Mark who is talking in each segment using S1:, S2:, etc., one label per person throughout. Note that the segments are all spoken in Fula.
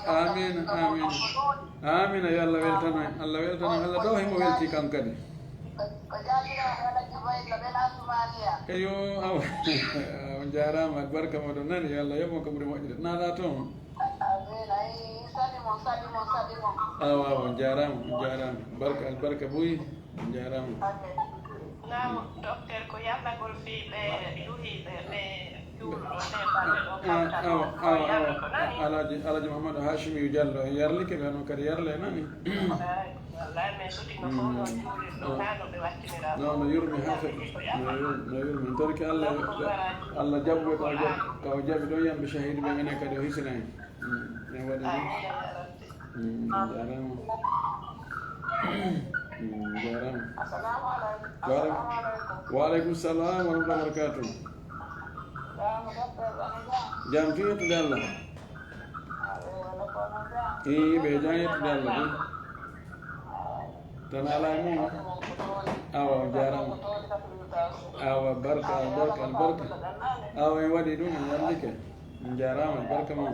S1: amin amin amin yo Allah weltana Allah taw himo welti kam kadi eyo aw on jarama barka moɗon nani yo Allah yoɓon ko ɓuuri moƴƴude naɗa toon awa on jarama barka albarka ɓooyi on jarama
S2: nam docteur ko yallagol fi ɓe yuhiɓe ɓe
S1: alaji mamadou hachimiu diallo e yarlike ɓe noon kadi yarle nani no yurmi ha fe no yurmi torki allah jaɓɓe kawo jaɓi ɗon yamɓe shahide ɓe mene kadi o hisina en en waɗi ɗum jarama jarama waaleykum salam wa rahmatullahi wa barakatuh jam tu yettude Allah ɓe jam yettude Allah ɗum tan ala mum awa jarama awa barka albarka awa en waɗi ɗum en yallike en jarama albarka mum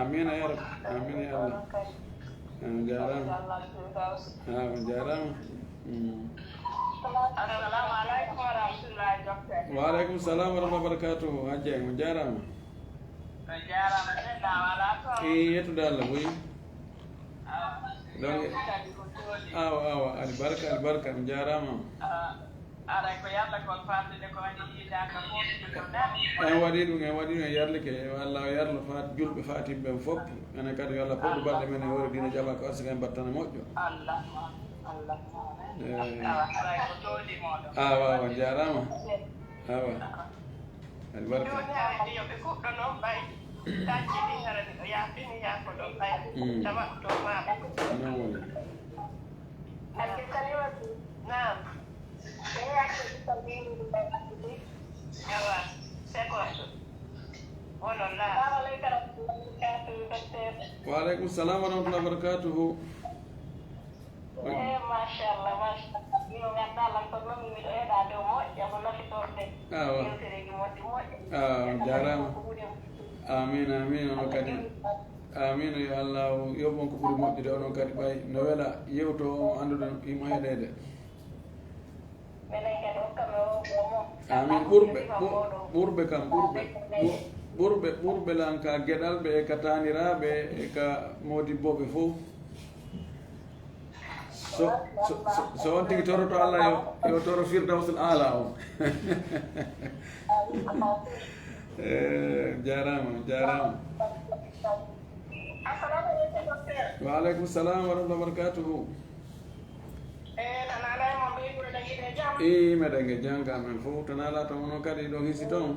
S1: amina ya rab amina ya Allah jarama awa jarama
S2: assalamu aleykum wa rahmatullahi docteur
S1: waaleykum salam wa rahmatullahi wa barakatuh hajja en jarama yettude Allah boyi donc awa albarka en jarama
S2: aɗa ko yalla kon famɗude ko waɗi yiidaka fofude ko nani
S1: en waɗi ɗum en yarlike Allah o yarlo fat julɓe fatimɓe fof enen kadi yo Allah poɗɗu balɗe men e hoore dina jaɓa ko arsiga en battana moƴƴo awa jarama awa albarka
S2: joni yoɓe fuɗɗo noon ɓay dañƴi ɗi harani o yaafini yaako ɗon ɓay tawa to maɓe
S1: non woni
S2: nam awa segoto onon laa
S1: waaleykum salam wa rahmatullahi wa barakatuhu
S2: machallah mino gandalan ko noon miɗo heeɗa dow moƴƴa ko nafitorde yewtereji moƴƴi moƴƴa
S1: jarama amin ono kadi amin yo Allah yoɓon ko ɓuuri moƴƴude onon kadi ɓay no weela yewto o anduɗo imo heɗede
S2: minen kadi hokkame omo
S1: amin ɓurɓe kam ɓurɓe lan ka gueɗal ɓe e ka taniraɓe e ka modibboɓe fof so on tigui toroto Allah yo toro firdawsul ala o jarama waaleykum salam wa rahmatullahi wa barakatuhu meɗen ge jangga men fof tan ala tan onon kadi ɗo hisi toon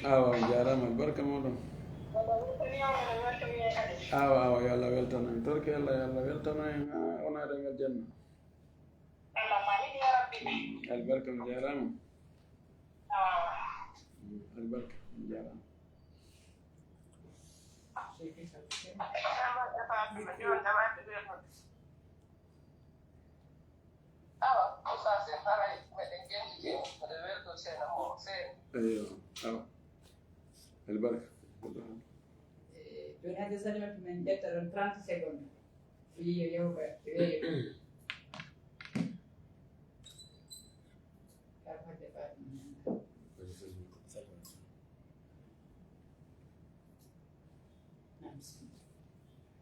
S1: awa jarama barka moɗon awa yo Allah weltana en torki Allah yo Allah weltana en ha wonade ngal janna albarka mi jarama albarka mi jarama eyo awa albarka
S3: joni hade salimatu men ƴetta ɗon 30 secondes yiyo yewɓe weeyo kam hadde fatima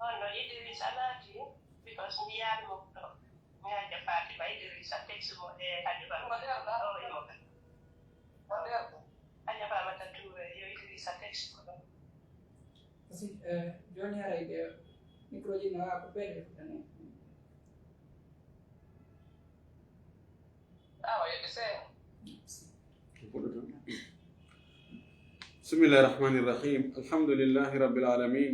S2: on no Idrissa naati because mi yaari mo ɗo mi hajja Fatima Idrissa texte mo e hajja Famata o e moka hajja Famata Touré yo Idrissa texte ko ɗon
S3: parce que joni harayde micro ji no wawa ko ɓeɗe futane
S2: awa yoɓe seeɗa
S1: بسم الله الرحمن الرحيم الحمد لله رب العالمين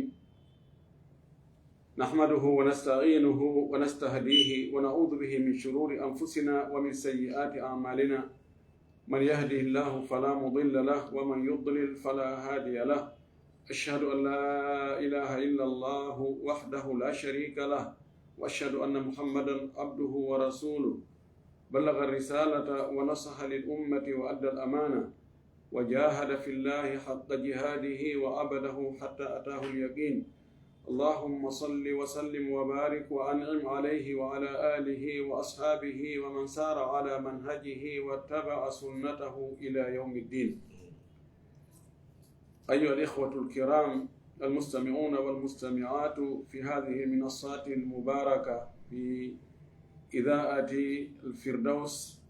S1: نحمده ونستعينه ونستهديه ونعوذ به من شرور أنفسنا ومن سيئات أعمالنا من يهده الله فلا مضل له ومن يضلل فلا هادي له أشهد أن لا إله إلا الله وحده لا شريك له وأشهد أن محمدا عبده ورسوله بلغ الرسالة ونصح للأمة وأدى الأمانة وجاهد في الله حق جهاده وعبده حتى أتاه اليقين. اللهم صل وسلم وبارك وأنعم عليه وعلى آله وأصحابه ومن سار على منهجه واتبع سنته إلى يوم الدين. أيها الإخوة الكرام المستمعون والمستمعات في هذه المنصات المباركة في إذاعة الفردوس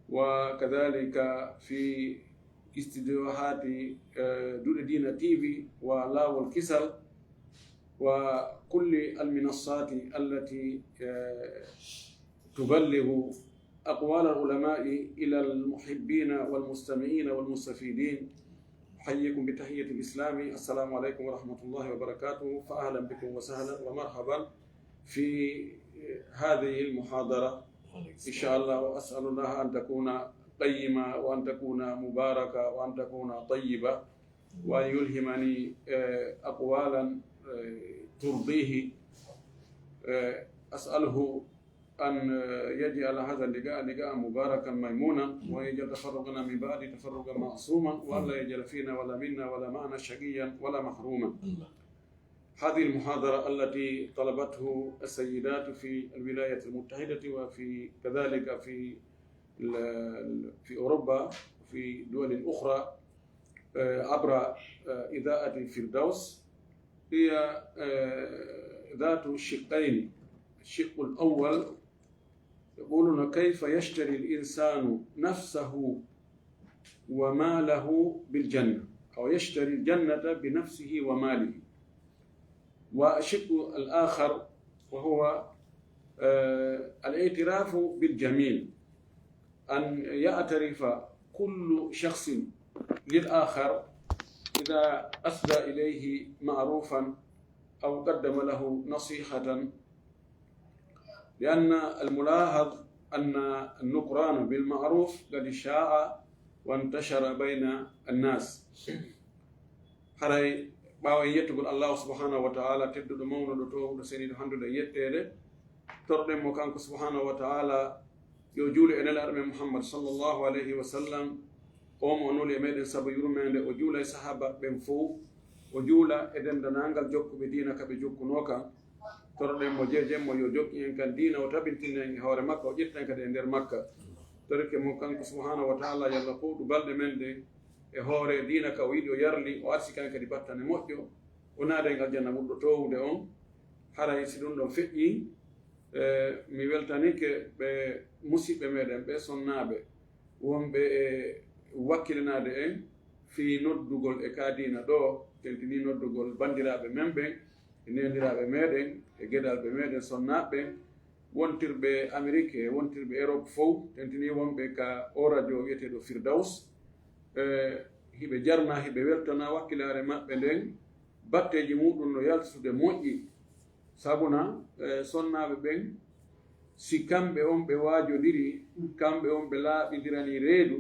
S1: وكذلك في استديوهات دول دين تيفي ولاو الكسل وكل المنصات التي تبلغ أقوال العلماء إلى المحبين والمستمعين والمستفيدين. أحييكم بتحية الإسلام، السلام عليكم ورحمة الله وبركاته. فأهلا بكم وسهلا ومرحبا في هذه المحاضرة إن شاء الله. وأسأل الله أن تكون قيمة وأن تكون مباركة وأن تكون طيبة وأن يلهمني أقوالا ترضيه. أسأله أن يجعل هذا اللقاء لقاء مباركا ميمونا ويجعل تفرقنا من بعد تفرقا معصوما وأن لا يجعل فينا ولا منا ولا معنا شقيا ولا محروما. هذه المحاضرة التي طلبته السيدات في الولايات المتحدة وفي كذلك في أوروبا وفي دول أخرى عبر إذاعة الفردوس هي ذات الشقين. الشق الأول يقولون كيف يشتري الإنسان نفسه وماله بالجنة، أو يشتري الجنة بنفسه وماله. والشق الآخر وهو الاعتراف بالجميل، أن يعترف كل شخص للآخر إذا أسدى إليه معروفا أو قدم له نصيحة، لأن الملاحظ أن النكران بالمعروف قد شاع وانتشر بين الناس. حري باو يتقول الله سبحانه وتعالى تدد مولد تو سنيد حمد يتede tordem mo kanko subhanahu wa ta'ala yo juule en al-arme Muhammad sallallahu alayhi wa sallam o mo nuli meden sabu yurmende o juula sahaba ben fo o juula e dendanangal jokkube diina kabe jokkuno kan tordem mo jejem mo yo jokki en kan diina o tabintinne en hoore makka o jetten kade nder makka torke mo kanko subhanahu wa ta'ala yalla ko du balde mende e hoore diina ka o yiɗi o yarli o arsi kan kadi battane moƴƴo o naada ngal janna muddo towde on. haray si ɗum ɗon feƴƴi mi weltanike ɓe musidɓe meɗen ɓe sonnaɓe wonɓe e wakkilinade en fi noddugol e kadina ɗo tentini noddugol bandiraɓe men ɓen e neniraɓe meɗen e gueɗalɓe meɗen sonnaɓe wontirɓe Amérique e wontirɓe Europe fof tentini wonɓe ka o radio wiyeteɗo Firdaus. Hiɓe jarna hiɓe weltana wakkilare maɓɓe nden batteji muɗum no yaltude moƴƴi sabuna sonnaɓe ɓen si kamɓe on ɓe waajodiri kamɓe on ɓe laaɓidirani reedu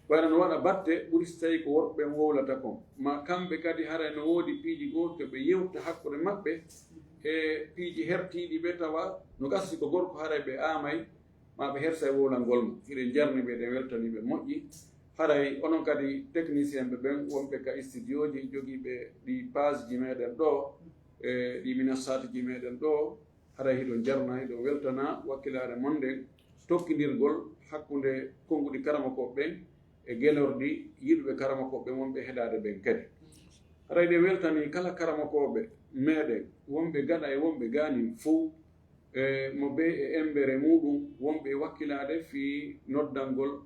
S1: ɓayna no waɗa batte ɓuri so tawi ko worɓe ɓen wowlata kon ma kamɓe kadi haray no woodi piiji goto ɓe yewta hakkude maɓɓe e piiji hertiɗi ɓe tawa no gasi ko gorko haray ɓe amay ma ɓe hersa e wowlal ngol mo hiɗen jarni ɓe ɗen weltaniɓe moƴƴi. haray onon kadi technicien ɓe ɓen wonɓe ka studio ji jogiiɓe ɗi page ji meɗen ɗo e ɗi minasati ji meɗen ɗo haray hiɗon jarna hiɗon weltana wakkilare mon nden tokkidirgol hakkude konnguɗi karamakoɓe ɓen e gelorɗi yiɗuɓe karamakoɓe wonɓe heɗade ɓen kadi. haray ɗe weltani kala karamakoɓe meɗen wonɓe gaɗa e wonɓe gani fo mo be e embere muɗum wonɓe wakkilade fi noddangol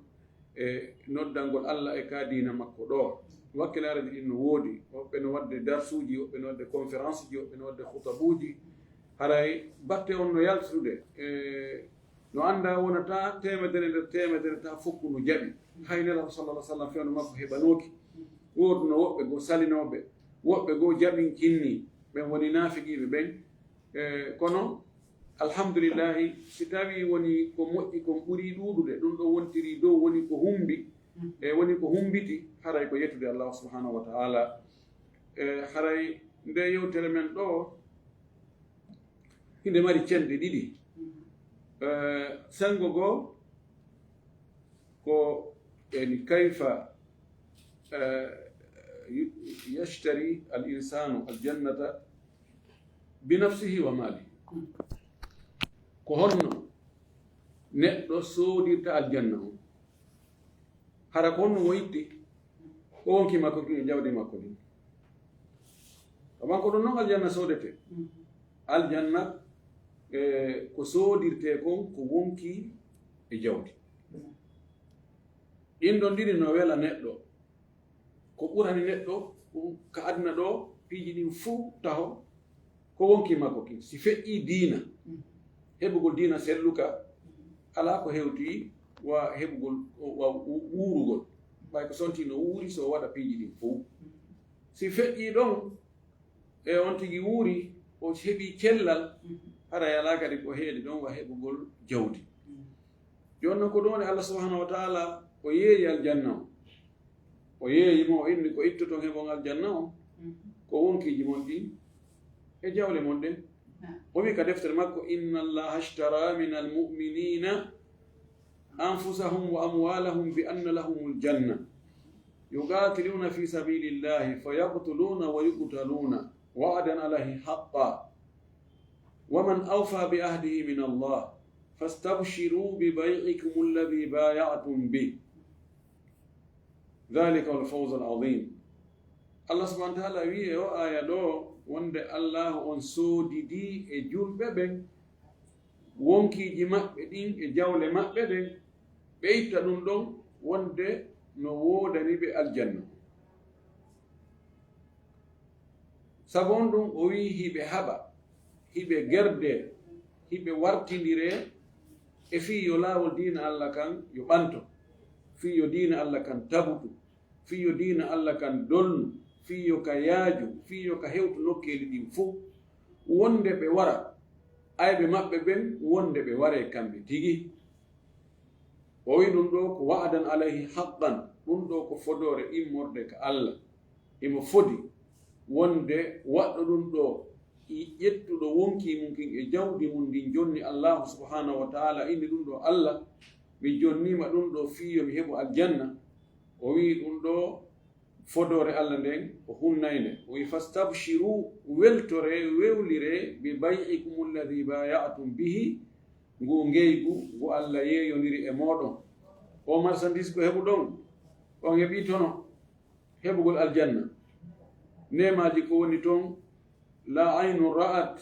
S1: Allah e ka diina makko ɗo. wakkilare ɗin no woodi woɓɓe no wadde darsuji woɓɓe no wadde conférence ji woɓɓe no wadde khutabuji. haray batte on no yaltude no anda wonata temedere nder temedere ta fokku no jaɓi haynelaɗo sallallah sallam fewno makko heɓanoki woodi no woɓɓe goo salinoɓe woɓɓe goo jaɓin kinni ɓen woni nafiqiɓe ɓen kono alhamdulillahi si tawi woni ko moƴƴi kon ɓuri ɗuɗude ɗum ɗo wontiri dow woni ko humbi e woni ko humbiti haray ko yettude Allah subhanahu wa ta'ala. haray nde yewtere men ɗo hinde mari cende ɗiɗi. sengo goo ko يعني كيف يشتري الإنسان الجنة بنفسه وماله كهون نقدر سودي تا الجنة هركون ويدي كون كي ما كوكي جاودي ما كوني أما كون نو الجنة سودته الجنة كسودي تكون كون كي جاودي إن دون دي نويلا نقدر ko ɓurani neɗɗo ka aduna ɗo piiji ɗin fuu taho ko wonki makko ki si feƴƴi diina heɓugol diina selluka ala ko hewti wa heɓugol wa wuurugol ɓay ko sonti no wuuri so waɗa piiji ɗin fuu si feƴƴi ɗon e on tigi wuuri o heɓi cellal hara yala kadi ko heedi ɗon wa heɓugol jawdi joni noon ko ɗon e Allah subhanahu wa taala o yeeyi aljanna o o yeeyimo o inni ko ittoton heɓon aljanna o ko wonkiji mon ɗin e jawle mon ɗen o wi ka deftere makko inna allaha ashtara min almuminina anfusahum wa amwalahum bi anna lahum aljanna yuqatiluna fi sabilillahi fayaqtuluna wa yuqtaluna wa'dan alayhi haqqan ومن أوفى بعهده من الله فاستبشروا ببيعكم الذي بايعتم به ذلك هو الفوز العظيم الله سبحانه وتعالى وي او آية دو وند الله on soodidi e julɓe ɓen wonkiji maɓɓe ɗin e jawle maɓɓe ɗen ɓe itta ɗum ɗon wonde no woodani ɓe aljanna sabu on ɗum o wi hiɓe haɓa hiɓe gerde hiɓe wartidire e fii yo laawol diina Allah kan yo ɓanto fii yo diina Allah kan tabutu fii yo diina Allah kan dolnu fii yo ka yaaju fii yo ka hewtu nokkeeli ɗin fof wonde ɓe wara ayɓe maɓɓe ɓen wonde ɓe ware kamɓe tigi o wi ɗum ɗo ko wa'adan alayhi haqqan ɗum ɗo ko fodore immorde ka Allah imo fodi wonde waɗɗo ɗum ɗo ƴettuɗo wonki mum kin e jawdi mum ndin jonni Allahu subhanahu wa ta'ala inni ɗum ɗo Allah mi jonnima ɗum ɗo fiyo mi heɓo aljanna o wi ɗum ɗo fodore Allah nden o hunnayde o wi fastabshiru weltore wewlire bi bay'ikum alladhi baya'tum bihi ngu ngeygu ngu Allah yeeyondiri e moɗon o marchandise ko heɓu ɗon on heɓi tono heɓugol aljanna nemaji ko woni toon la aynun ra'at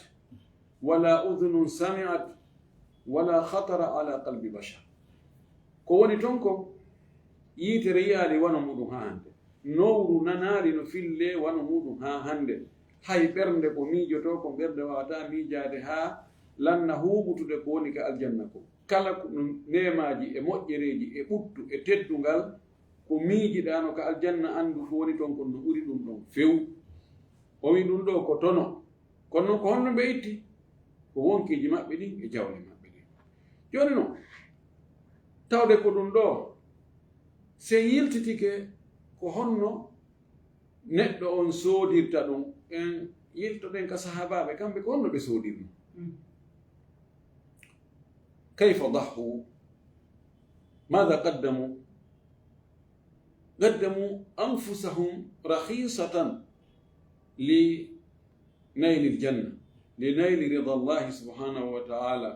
S1: wala udhunun sami'at wala khatara ala qalbi bashar ko woni toon ko yiitere yiyaali wano muɗum ha hande nowru nanaari no fille wano muɗum ha hande hay ɓernde ko miijoto ko ɓernde wawata miijade ha lanna huɓutude ko woni ka aljanna ko kala ko nemaji e moƴƴereji e ɓuttu e teddungal ko miijiɗano ka aljanna andu ko woni toon kon no ɓuri ɗum ɗon few o wi ɗum ɗo ko tono kono noon ko honno ɓe itti ko wonkiji maɓɓe ɗin e jawle maɓɓe ɗin joni noon tawde ko ɗum ɗo se yiltitike ko honno neɗɗo on soodirta ɗum en yiltoɗen ka sahabaɓe kamɓe ko honno ɓe soodirno kayfa ضحوا ماذا قدموا أنفسهم رخيصة لنيل الجنة لنيل رضا الله سبحانه وتعالى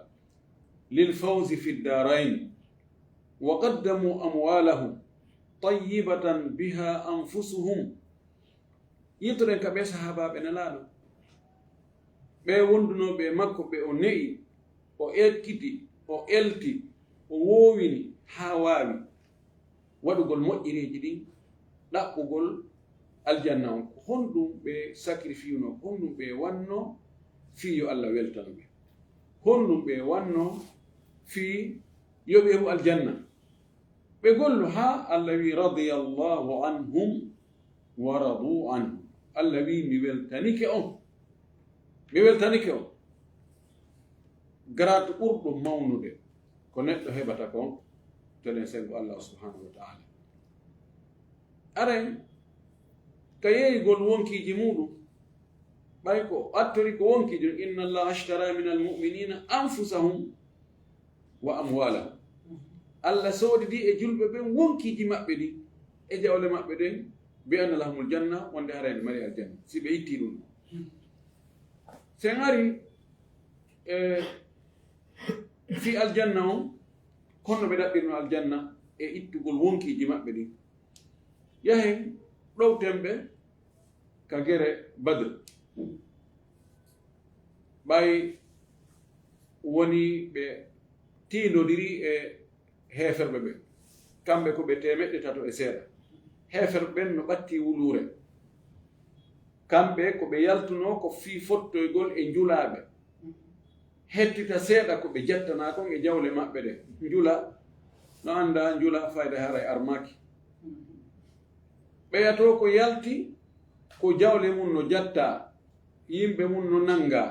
S1: للفوز في الدارين وقدموا أموالهم طيبة بها أنفسهم يترن كبه صحابة بنلالو ɓe wondunoɓe makko ɓe o ne'i o ekkiti o elti o wowini ha wawi waɗugol moƴƴireji ɗin ɗaɓɓugol aljanna on ko honɗum ɓe sacrifice no honɗum ɓe wanno fii yo Allah weltano ɓe honɗum ɓe wanno fii yo ɓe heɓu aljanna ɓe gollu ha Allah wi radiyallahu anhum wa radu anhu Allah wi mi weltanike on garatu ɓurɗum mawnude ko neɗɗo heɓata kon tolen sengo Allah subhanahu wa ta'ala aren ka yeeyigol wonkiji muɗum ɓay ko attori ko wonkijo inna Allah ashtara min almu'minina anfusahum wa amwalahum Allah soodi di e julɓe ɓen wonkiji maɓɓe ɗi e jawle maɓɓe ɗen bi anna lahumul janna wonde harayde mari aljanna si ɓe itti ɗum sen ari fi aljanna on honno ɓe ɗaɓɓirno aljanna e ittugol wonkiji maɓɓe ɗi yahen ɗowtemɓe ka gere badre ɓay woni ɓe tindodiri e heferɓe ɓe kamɓe ko ɓe 300 e seeɗa heferɓe ɓen no ɓatti wulure kamɓe ko ɓe yaltuno ko fii fottoygol e njulaɓe hettita seeɗa ko ɓe jettana kon e jawle maɓɓe ɗe njula no anda njula fayda hara e armaki ɓeyato ko yalti ko jawle mum no jatta yimɓe mum no nanga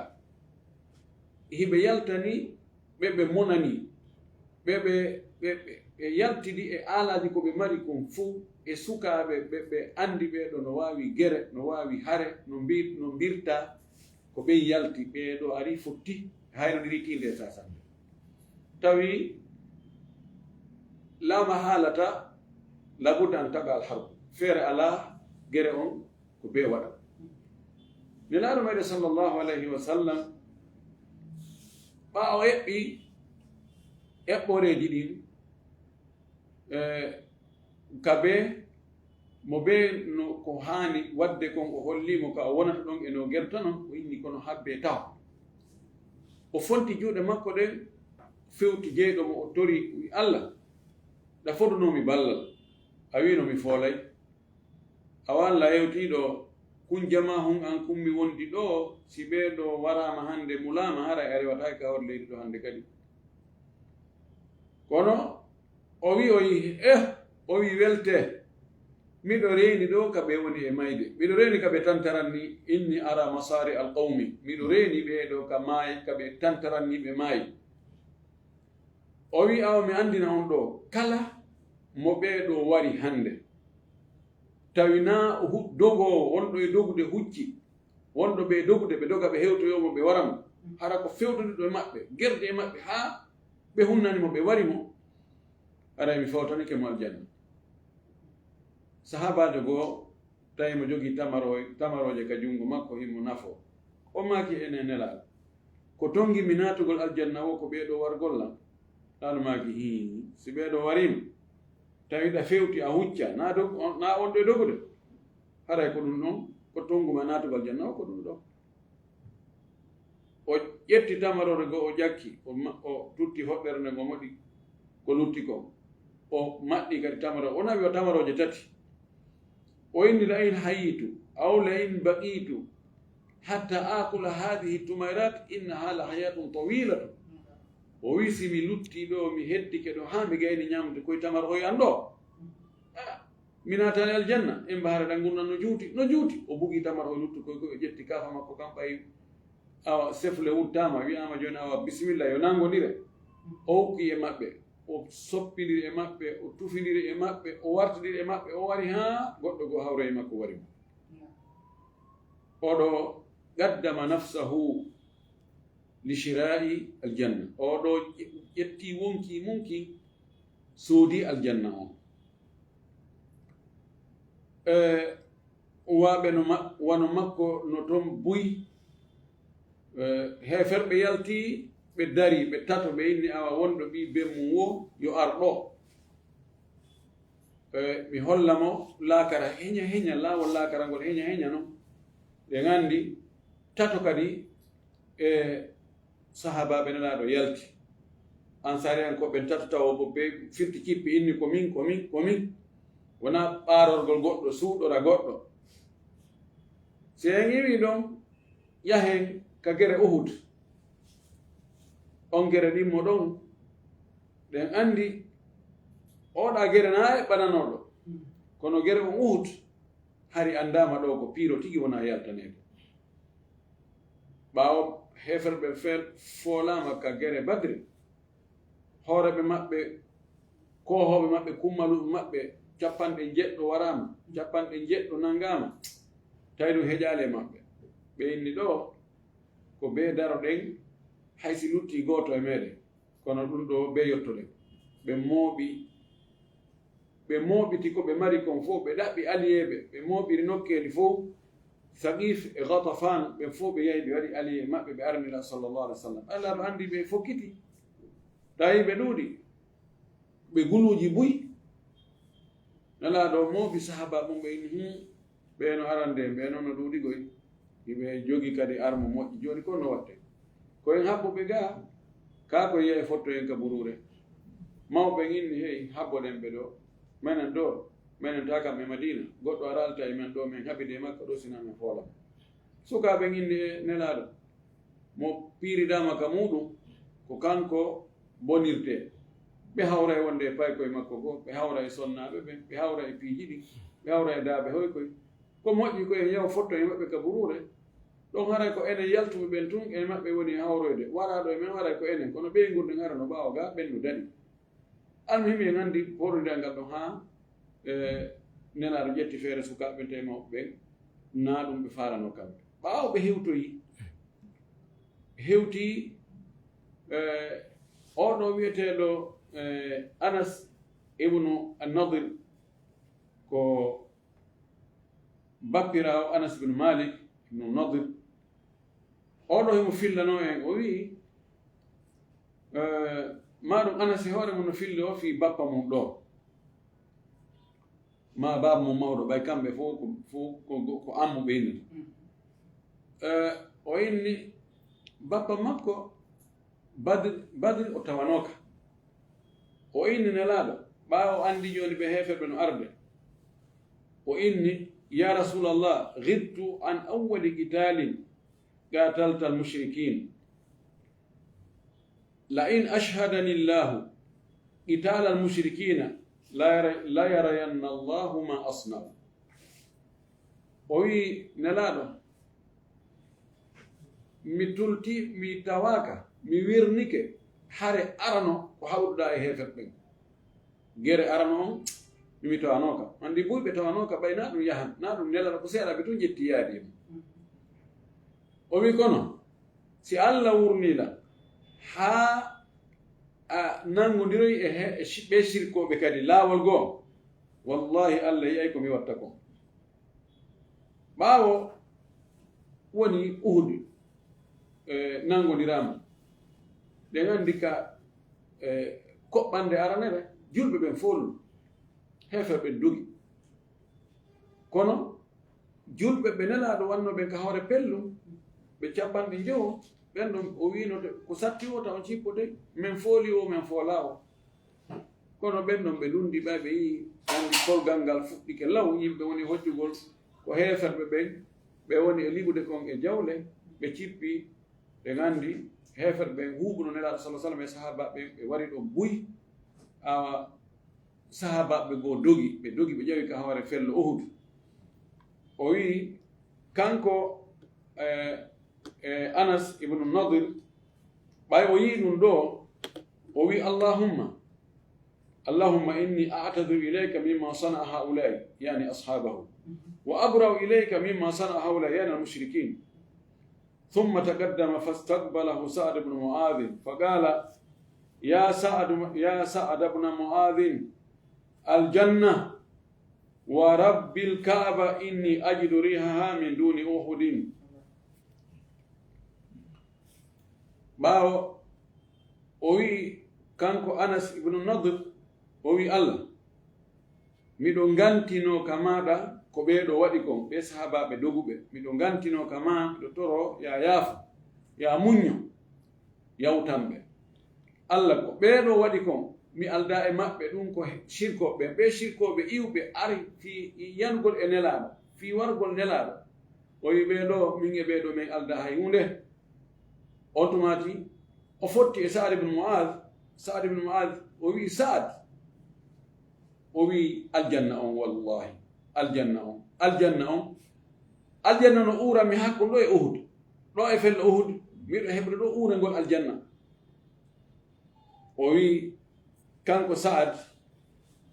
S1: hiɓe yaltani ɓeɓe monani ɓeɓe yaltidi e alaji ko ɓe mari kon fuu e sukaɓe ɓe andi ɓeɗo no wawi gere no wawi hare no mbirta ko ɓen yalti ɓeɗo ari fotti hayno ɗiri tinde sasande tawi lama haalata labudde an taɓa alharbu feere ala gere on ko be waɗa nelaɗo meɗe sallllahu alayhi wa sallam ɓawo eɓɓi eɓɓoreji ɗin kabe mo be no ko hani wadde kon o hollimo ka o wonata ɗon e no gerta non o inni kono habbe taw o fonti juuɗe makko ɗen fewti jeyɗo mo o tori wi Allah ɗa fodunomi ballal a wino mi foolay a walla yewtiɗo kun jama hun an kummi wondi ɗo si ɓeɗo warama hande mulama hara e rewata ka hor leydi ɗo hande kadi kono o wi o yi o wi welte miɗo reeni ɗo ka ɓe woni e mayde miɗo reeni ka ɓe tantaranni inni ara masari al qawmi miɗo reeni ɓeɗo ka maayi ka ɓe tantaranni ɓe maayi o wi awa mi andina on ɗo kala mo ɓeɗo wari hande tawina dogowo wonɗo e dogude hucci wonɗo ɓe dogude ɓe doga ɓe hewtoyomo ɓe waramo hara ko fewtude ɗo e maɓɓe gerde e maɓɓe ha ɓe hunnanimo ɓe warimo ara mi fawtanike mo aljanna sahabajo goo tawi mo jogii tamaroje ka junngo makko himo nafo o maaki ene nelaɗo ko tongi mi natugol aljanna o ko ɓeeɗo wargolla ɗano maaki hi si ɓeeɗo warima tawiɗa fewti a hucca na on ɗo e dogude haray ko ɗum ɗon ko tonguma natugol aljanna o ko ɗum ɗon o ƴetti tamarore goo o ƴakki o tutti hoɓɓere nde ngo moɗi ko lutti ko o maɗɗi kadi tamaro o nawi o tamaroje tati o inni la in hayitu aw la in baqitu hatta akula hadihi tumayrat innaha la hayatun tawilatu o wi si mi lutti ɗo mi heddike ɗo ha mi gayni ñamde koye tamar hoy an ɗo mi natani aljanna en mbahare ɗan gurdam no juuti o bugi tamar hoy luttu koye koye o ƴetti kafa makko kam ɓayi awa sefle wuttama wiyama joni awa bisimilla yo nangodire o hokki e maɓɓe o soppidiri e maɓɓe o tufidiri e maɓɓe o wartidiri e maɓɓe o wari ha goɗɗo goo hawre e makko warimo oɗo gaddama nafsahu li shira'i aljanna oɗo ƴetti munki soodi aljanna on waɓe wano makko no toon buy heferɓe yalti ɓe dari ɓe tato ɓe inni awa wonɗo ɓi be mum wo yo ar ɗo mi hollamo laakara heña laawol laakara ngol heña no ɓe gandi tato kadi e sahabaɓe nelaɗo yalti ansari en ko ɓen tato taw bo ɓe firti cippi inni komin wona ɓaarorgol goɗɗo suuɗora goɗɗo si en iwi ɗon yahen ka gere Uhud on gere ɗimmo ɗon ɗen andi oɗa gere na e ɓananoɗo kono gere on Uhud hari andama ɗo ko piiro tigi wona yaltanede ɓawo heferɓe foolama ka gere Badri hooreɓe maɓɓe kohoɓe maɓɓe kummaluɓe maɓɓe 90 warama 90 nangama tawi ɗum heƴale maɓɓe ɓe inni ɗo ko be daro ɗen haysi lutti goto e meɗen kono ɗum ɗo be yettoɗen ɓe mooɓiti ko ɓe mari kon fof ɓe ɗaɓɓi aliyeɓe ɓe mooɓiri nokkeli fof Saqif e Ghatafan ɓe fof ɓe yahi ɓe waɗi aliye maɓɓe ɓe arnila sallallahu alaihi wa sallam Allah ɗo anndi ɓe fokkiti tawi ɓe ɗuuɗi ɓe guluuji buy nalaaɗo mooɓi sahaba mum ɓe inni ɓeeno arande ɓeeno no ɗuuɗigoy ɓe jogi kadi armo moƴƴi jooni ko no watte koyen haɓɓuɓe gaa kaa ko yiya e fotto en ka burure mawɓe inni hey habboɗen ɓe ɗo menen ɗo minen ta kam e Madina goɗɗo ara alta e men ɗo min haɓide makko ɗo sina min foola sukaaɓe inni e nelaaɗo mo piiridama ka muɗum ko kanko bonirte ɓe hawra e wonde e paykoye makko goo ɓe hawra e sonnaaɓe ɓe ɓe hawra e piiji ɗi ɓe hawra e daaɓe hoykoye ko moƴƴi koye yaw fotto e maɓɓe ka burure ɗon haray ko enen yaltuɓe ɓen tun e maɓɓe woni hawroyde waraɗo e men haray ko enen kono ɓey gurden hara no ɓaawa ga ɓennu daɗi almuhimi en anndi horrude ngal ɗon haa nelaaɗo ƴetti feere sukaaɓe te mawɓe ɓen naa ɗum ɓe faarano kamɓe ɓaawo ɓe hewtii oɗo wiyeteeɗo Anas ibnu Nadir ko bappiraawo Anas ibnu Malik ibnu Nadir oɗo himo fillano en o wii maɗum Anas e hoore mum no filli o fii bappa mum ɗo ma baaba mum mawɗo ɓay kamɓe fof ko ammuɓe inni o inni bappa makko Badr o tawanoka o inni nelaaɗo ɓaawo anndi jooni ɓe heeferɓe no arde o inni ya rasulallah ghibtu an awwali qitalin qatalta almushrikin la in ashhadani llahu qitala almushrikina la yarayanna allahu ma asnau o wi nelaaɗo mi tulti mi tawaka mi wirnike hare arano ko hawɗuɗa e heeferɓe gere arano on mimi tawanoka andi ɓuyɓe tawanoka ɓay na ɗum yahan na ɗum nelata ko seeɗaɓe tun ƴetti yaadi e o wi kono si Allah wurnila haa a nangodiroy e ɓe sirkoɓe kadi laawol goo wallahi Allah yiyay komi watta kon ɓaawo woni Uhud nangodirama ɗen anndi ka koɓɓande aranere julɓe ɓen follu heeferɓe dogi kono julɓe ɓe nelaaɗo wanno ɓen ka hoore pellum ɓe capanɗe jowo ɓen ɗon o wiinote ko satti o taw cippode min fooli o min foola o kono ɓen ɗon ɓe lundi ɓay ɓe yii anndi kolgal ngal fuɗɗike law yimɓe woni hoccugol ko heeferɓe ɓen ɓe woni e liɓude kon e jawle ɓe cippi ɓe nganndi heeferɓe ɓen huuɓuno nelaaɗo sa sallam e sahabaɓe ɓen ɓe wari ɗon buy awa sahabaɓe goo dogi ɓe ƴawi ka hoore fello Uhud o wii kanko Anas ibnu Nadir ɓay o yii ɗum ɗo o wii allahumma inni a'tadiru ilayka mimma sana'a haulai yani ashabahu wa abra'u ilayka mimma sana'a haulai yani almushrikin ثم تقدم فاستقبله سعد بن معاذ فقال يا سعد بن معاذ الجنة ورب الكعبة إني أجد ريحها من دون أحد باو أوي كانكو أنس بن نضر أوي الله miɗo ngantino kamaɗa ko ɓeeɗo waɗi kon ɓe sahabaɓe doguɓe miɗo ngantino kama miɗo toro ya yaafa ya muñño yawtanɓe Allah ko ɓeeɗo waɗi kon mi alda e maɓɓe ɗum ko shirkoɓe ɓe shirkoɓe iwɓe ari fi yangol e nelaaɗo fi wargol nelaaɗo o wi ɓeeɗo min e ɓeeɗo min alda hay hunde on tumati o fotti e Sa'd ibn Mu'adh o wi Sa'd o wi aljanna on wallahi aljanna no uurami hakkon ɗo e Uhud ɗo e fello Uhud miɗo heɓde ɗo uure ngol aljanna o wi kanko Sa'd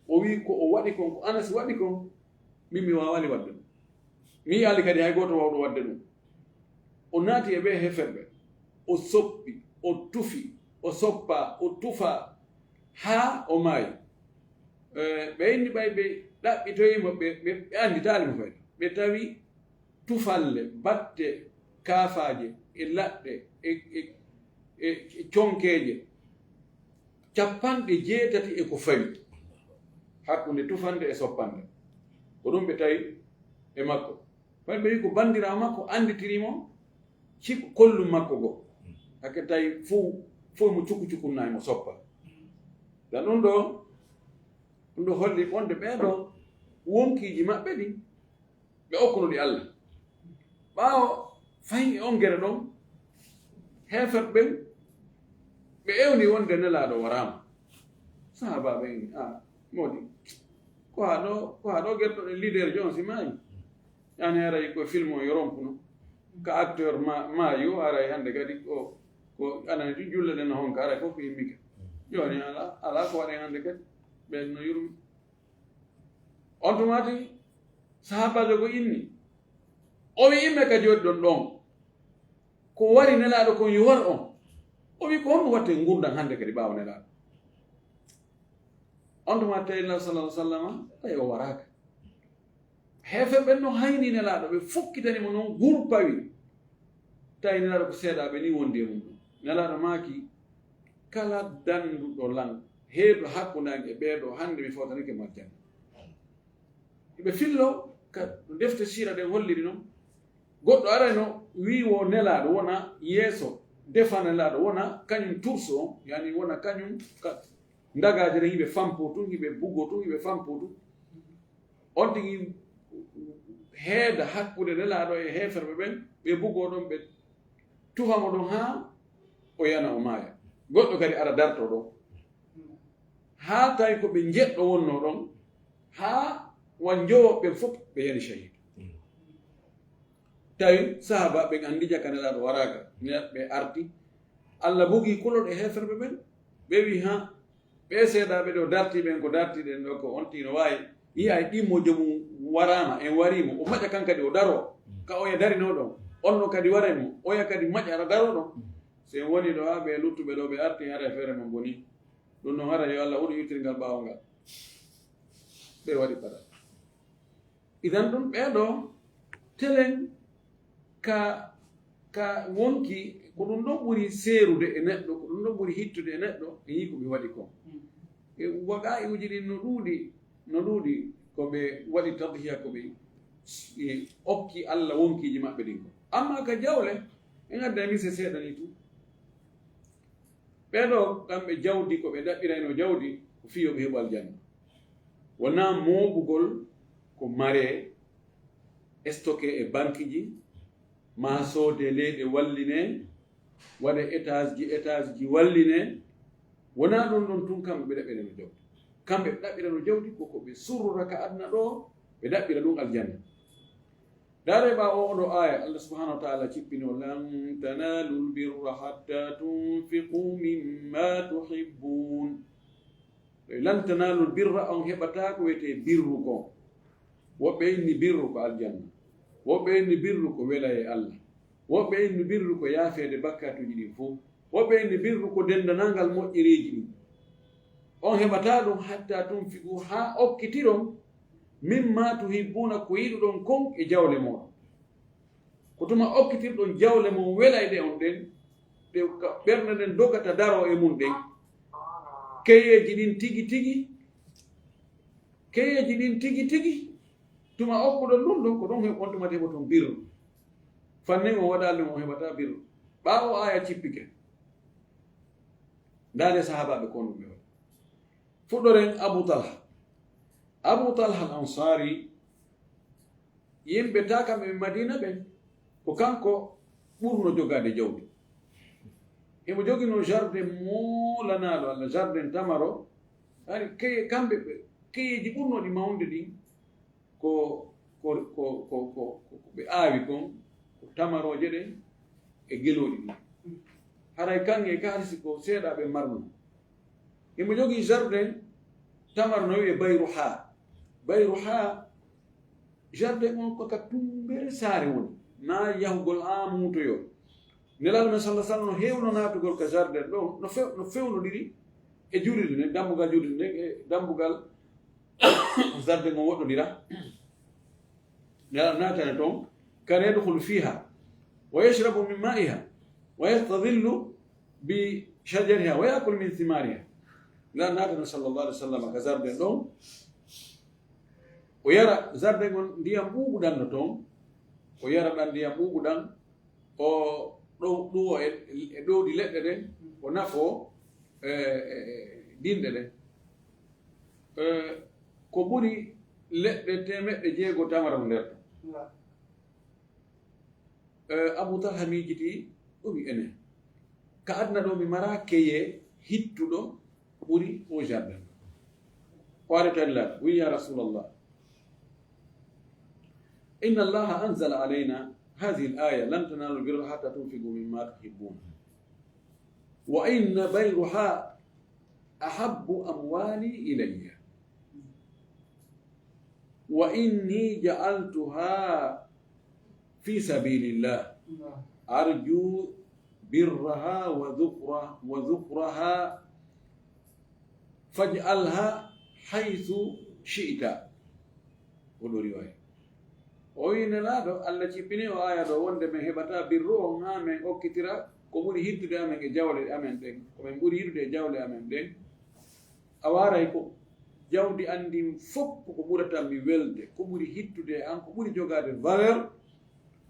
S1: o wi ko o waɗi kon ko Anas waɗi kon min mi wawani wadde ɗum mi yiyali kadi hay goto wawɗo wadde ɗum o naati e ɓe heferɓe o soppi o tufi o soppa o tufa ha o maayi ɓe inni ɓay ɓe ɗaɓɓitoyimo ɓe annditaalimo fayde ɓe tawi tufalle batte kaafaje e laɗɗe e conkeje 80 e ko fawi hakkunde tufande e soppande ko ɗum ɓe tawi e makko fay ɓe wi ko bandira makko anditirimo ciko kollum makko goo hakke tawi fof mo cukucukunnayi mo soppa dan ɗum ɗo holli wonde ɓeeɗo wonkiji maɓɓe ɗi ɓe okkunoɗi Allah ɓaawo fayi e on gere ɗon heefat ɓen ɓe ewni wonde nelaaɗo warama sahaba ɓen modi ko haɗo gertoɗe leader jon si maayi yani aray ko film o yo rompuno ko acteur maayo aray hannde kadi ko anani tu julle ɗen no honka aray fof ko yimmike joni ala ko waɗen hannde kadi ɓen no yurmi on tumati sahabajo ko inni o wi imme ka jooɗi ɗon ko wari nelaaɗo kon yo war on o wi ko honno watte gurdam hannde kadi ɓaawa nelaaɗo on tuma tawillah sallah sallam tawi o waraka heefe ɓen no hayni nelaaɗo ɓe fokkitanimo noon gurpawi tawi nelaaɗo ko seeɗaɓe ni wondi e mum ɗum nelaaɗo maaki kala danduɗo lan heeɗo hakkundange ɓeeɗo hannde mi fawtanike majjanna ɓe fillo ka defte sira ɗen holliri noon goɗɗo arayno wiwo nelaaɗo wona yeeso defa nelaaɗo wona kañum turso on yani wona kañum ndagaje ɗen yiɓe fampo tun yiɓe buggo tun yiɓe fampo tun on tigi heeda hakkude nelaaɗo e heeferɓe ɓen ɓe buggo ɗon ɓe tufamo ɗon ha o yana o maaya goɗɗo kadi ara darto ɗon ha tawi ko ɓe jeɗɗo wonno ɗon ha wan jowoɓe fof ɓe yani shahid tawi sahaba ɓen andi jaka nelaaɗo waraka ɓe arti Allah bugi kuloɗe heeferɓe ɓen ɓe wi ha ɓe seeɗaɓe ɗo dartiɓen ko dartiɗen ɗo ko on tino wawi yiya e ɗimmojo mum warama en warimo o maƴa kan kadi o daro ka oya darino ɗon onno kadi waremo oya kadi maƴa ara daro ɗon sen woni ɗo ha ɓe luttuɓe ɗo ɓe arti hara feere mon boni ɗum noon hara yo Allah huɗo yittirgal ɓaawo ngal ɓe waɗi paɗa idan ɗum ɓeeɗo telen ka wonki ko ɗum ɗon ɓuri seerude e neɗɗo ko ɗum ɗon ɓuri hittude e neɗɗo e yi ko ɓe waɗi kon e waga e uji ɗin no ɗuuɗi ko ɓe waɗi tadhiya ko ɓe okki Allah wonkiji maɓɓe ɗin ko amma ka jawle en adda mise seeɗani tu ɓeɗo kamɓe jawdi ko ɓe ɗaɓɓirayno jawdi ko fiyoɓe heɓo aljanna wona moɓugol ko mare stocké e banque ji ma soode leyɗe walline waɗa étage ji walline wona ɗon ɗon tun kamɓe ɓe ɗaɓɓirano jawdi kamɓe ɓe ɗaɓɓirano jawdi koko ɓe surrata ka adna ɗo ɓe ɗaɓɓira ɗum aljanna dare ɓa oɗo aya Allah subhanahu wa ta'ala cippino lan tanalu lbirra hatta tunfiqu mimma tuhibbun lan tanalu lbirra on heɓata ko wiyete birru ko woɓɓe inni birru ko aljanna woɓɓe inni birru ko wela e Allah woɓɓe inni birru ko yaafede bakkatuji ɗin fof woɓɓe inni birru ko dendanalngal moƴƴereji ɗin on heɓata ɗum hatta tunfiqu ha okkitiron mimma tuhibbuna ko yiɗuɗon kon e jawle moɗon ko tuma okkitirɗon jawle mon welayɗe on ɗen ɗe ɓernde nden dogata daro e mum ɗen keyeji ɗin tigi tigi tuma okkuɗon ɗum ɗon ko ɗon on tumata heɓoton birru fannen o waɗalde on heɓata birru ɓaawo aya cippike ndade sahabaɓe kon ɗum ɓe waɗi fuɗɗoren Abu Talha al-Ansari yimɓe ta kamɓe ɓe Madina ɓen ko kanko ɓurno jogade jawdi emo jogino jardin molanaɗo Allah jardin tamaro hani kamɓe keyeji ɓurnoɗi mawde ɗin ko ɓe aawi kon ko tamaroje ɗen e geloɗi ɗin haray kange kaalisi ko seeɗaɓe marno emo jogi jardin tamar no wiye bayruha jardin on koka tumbere saare woni na yahugol mutoyo nelaɗo men sallah sallam no hewno natugol ka jardin ɗo no fewno ɗiɗi e juuɗiɗi nden dambugal juuɗiɗi nden e dambugal jardin ngo woɗɗodira nelaɗo natane toon kana yadkhulu fiha wa yashrabu min ma'iha wa yastadillu bi shajariha wa yakul min thimariha nelaɗo natane sallllahu alih w sallam ka jardin ɗon o yara jardin on ndiyam ɓuuɓuɗan no toon o yara ɗan ndiyam ɓuuɓuɗan o ɗuwo e ɗowɗi leɗɗe ɗen o nafo dinɗe ɗen ko ɓuri leɗɗe 600 tamara nder Abu Talha miijiti ɗumi enen ka adna ɗo mi mara keye hittuɗo ɓuri o jardin o ari tan laaɗo wi ya rasulallah inna allaha anzala alayna هذه الآية لن تنالوا البر حتى تنفقوا مما تحبون وإن بيرها أحب أموالي إلي وإني جعلتها في سبيل الله أرجو برها وذكرها فاجعلها حيث شئت ولو رواية o wi nelaaɗo allah cippini o aya ɗo wonde min heɓata birru on ha min okkitira ko ɓuri hittude amen e jawle amen ɗen komin ɓuri hittude e jawle amen ɗen a waray ko jawdi andin fof ko ɓurata mi welde ko ɓuri hittude e an ko ɓuri jogade valeur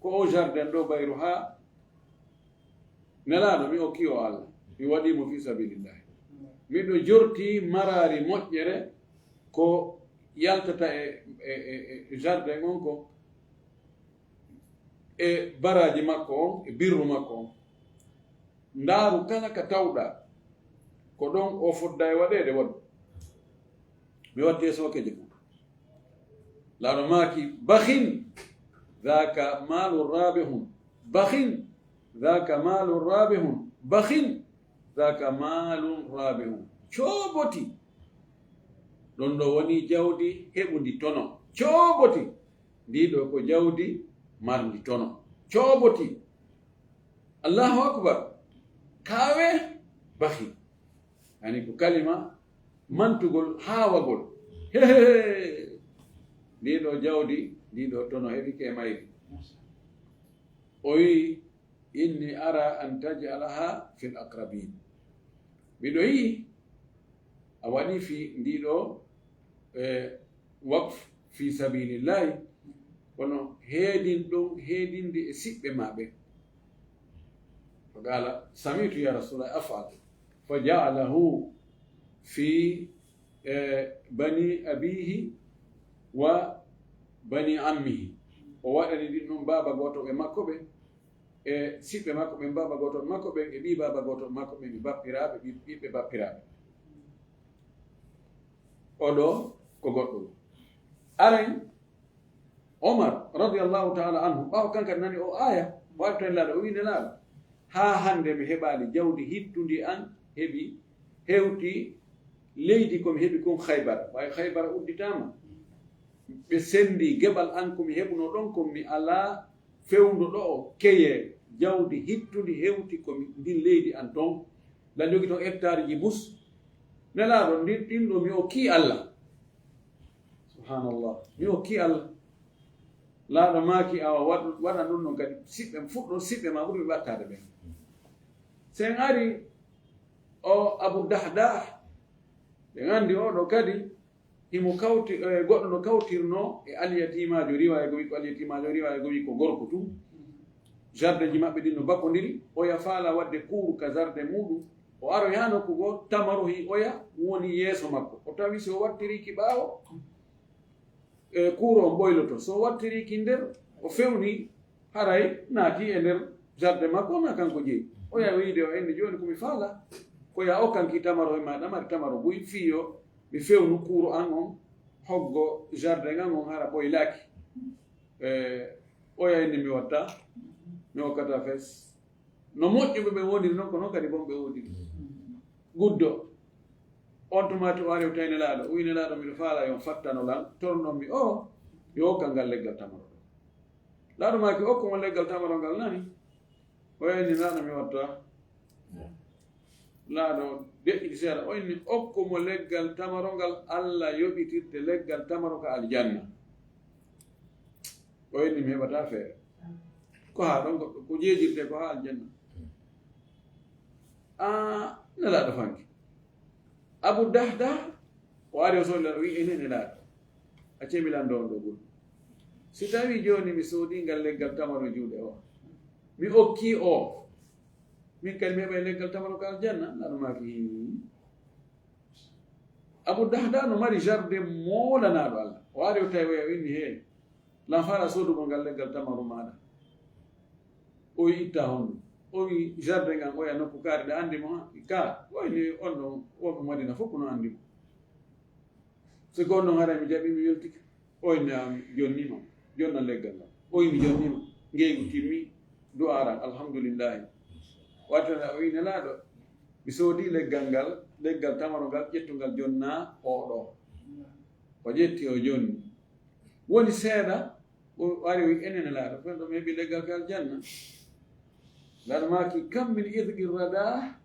S1: ko o jardin ɗo bayru ha nelaaɗo mi okki o allah mi waɗimo fi sabilillahi miɗo jorti marari moƴƴere ko yaltata e jardin on ko e baraji makko on e birru makko on ndaaru kala ka tawɗa ko ɗon o fodda e waɗede waɗu mi watti e sokeje fo laaɗo maaki bahin dhaka malu rabihun bahin dhaka malu rabihun bahin dhaka malu rabihun cooboti ɗon ɗo woni jawdi heɓundi tono cooboti ndiɗo ko jawdi marndi tono cooboti allahu akbar kaawe bahi yani ko kalima mantugol haawagol hehe ndiɗo jawdi ndiɗo tono heɓike e mayri o wi inni ara an tajalaha fil aqrabin miɗo yii a waɗi fi ndiɗo waqf fi sabilillahi kono heedin ɗon heedinde e siɓɓe maɓe فقال سمعت يا رسول الله أفعل فجعله في بني أبيه وبني عمه ووأني دين بابا غوتو مكوبه سيبه مكوبه بابا غوتو مكوبه بي بابا غوتو مكوبه بي بابيرابه بي بابيرابه oɗo ko goɗɗo aren Omar radiyallahu ta'ala anhu ɓawo kanka nani o aya o arto en laaɗo o wi nelaaɗo ha hande mi heɓali jawdi hittundi an heɓi hewti leydi komi heɓi kon Haybara way Haybara udditama ɓe sendi geɓal an komi heɓuno ɗon komi ala fewndo ɗo o keye jawdi hittundi hewti komi ndin leydi an ton la jogi toon hectare ji mus nelaaɗo ɗin ɗo mi okki Allah subhanallah mi okki Allah laaɗo maaki awa waɗa ɗum ɗon kadi siɓɓe fuɗɗo siɓɓe ma ɓuri ɓe ɓattade ɓen sen ari o Abu Dahdah ɓe gandi oɗo kadi himo kawti goɗɗo no kawtirno e aliyatimajo riwaya go wi ko aliyatimajo riwaya go wi ko gorko tum jardin ji maɓɓe ɗin no bakkodiri oya faala wadde kuuru ka jardin muɗum o aro yaha nokku goo tamaro hi oya woni yeeso makko o tawi so wattiriki ɓaawo kuuro on ɓoyloto so wattiriki nder o fewni haray naati e nder jardin makko na kanko jeeyi oya wiide o enni joni komi faala koya okkanki tamaro e maɗa mari tamaro buy fiyo mi fewnu kuuro an on hoggo jardin an on hara ɓoylaki oya enni mi watta mi hokkata fes no moƴƴuɓe ɓe wodiri noon ko noon kadi bon ɓe wodiri guddo on tumati o ari o tawine laaɗo o wine laaɗo miɗo faala yon fattano lan tornon mi o mi hokkal ngal leggal tamaro ɗo laaɗo maki okkomo leggal tamaro ngal nani o yani laaɗo mi watta laaɗo deƴƴiɗi seeɗa o inni okkumo leggal tamarongal Allah yoɓitirte leggal tamaro ka aljanna o inni mi heɓata feere ko haa ɗon goɗɗo ko jeejirte ko haa aljanna nelaaɗo fanki Abu Dahda o ari o sohla o wi ene nelaaɗo acce mi lanndo on ɗo ɓuri si tawi jooni mi soodingal leggal tamaro juuɗe o mi okkii o min kadi mi heɓa leggal tamaro ko aljanna laɗumaki Abu Dahda no mari jardin moolanaaɗo Allah o ari o tawi o inni hee lan fara soodugo ngal leggal tamaro maɗa o wi itta honɗum o wi jardin ngan oya nokku kaari ɗe anndi mo ka oyni on ɗo wonɓe Madina fof kono anndi mo so gon ɗon hara mi jaɓi mi weltike oyni am jonnima jonnan leggal ngal oyni jonnima ngeygu timmi du'aran alhamdulillahi wattana o wi nelaaɗo mi soodi leggal tamaro ngal ƴettungal jonna oɗo o ƴetti o jonni woni seeɗa o ari o wi ene nelaaɗo fen ɗo mi heɓi leggal ka aljanna laɗumaki kam min idgi rada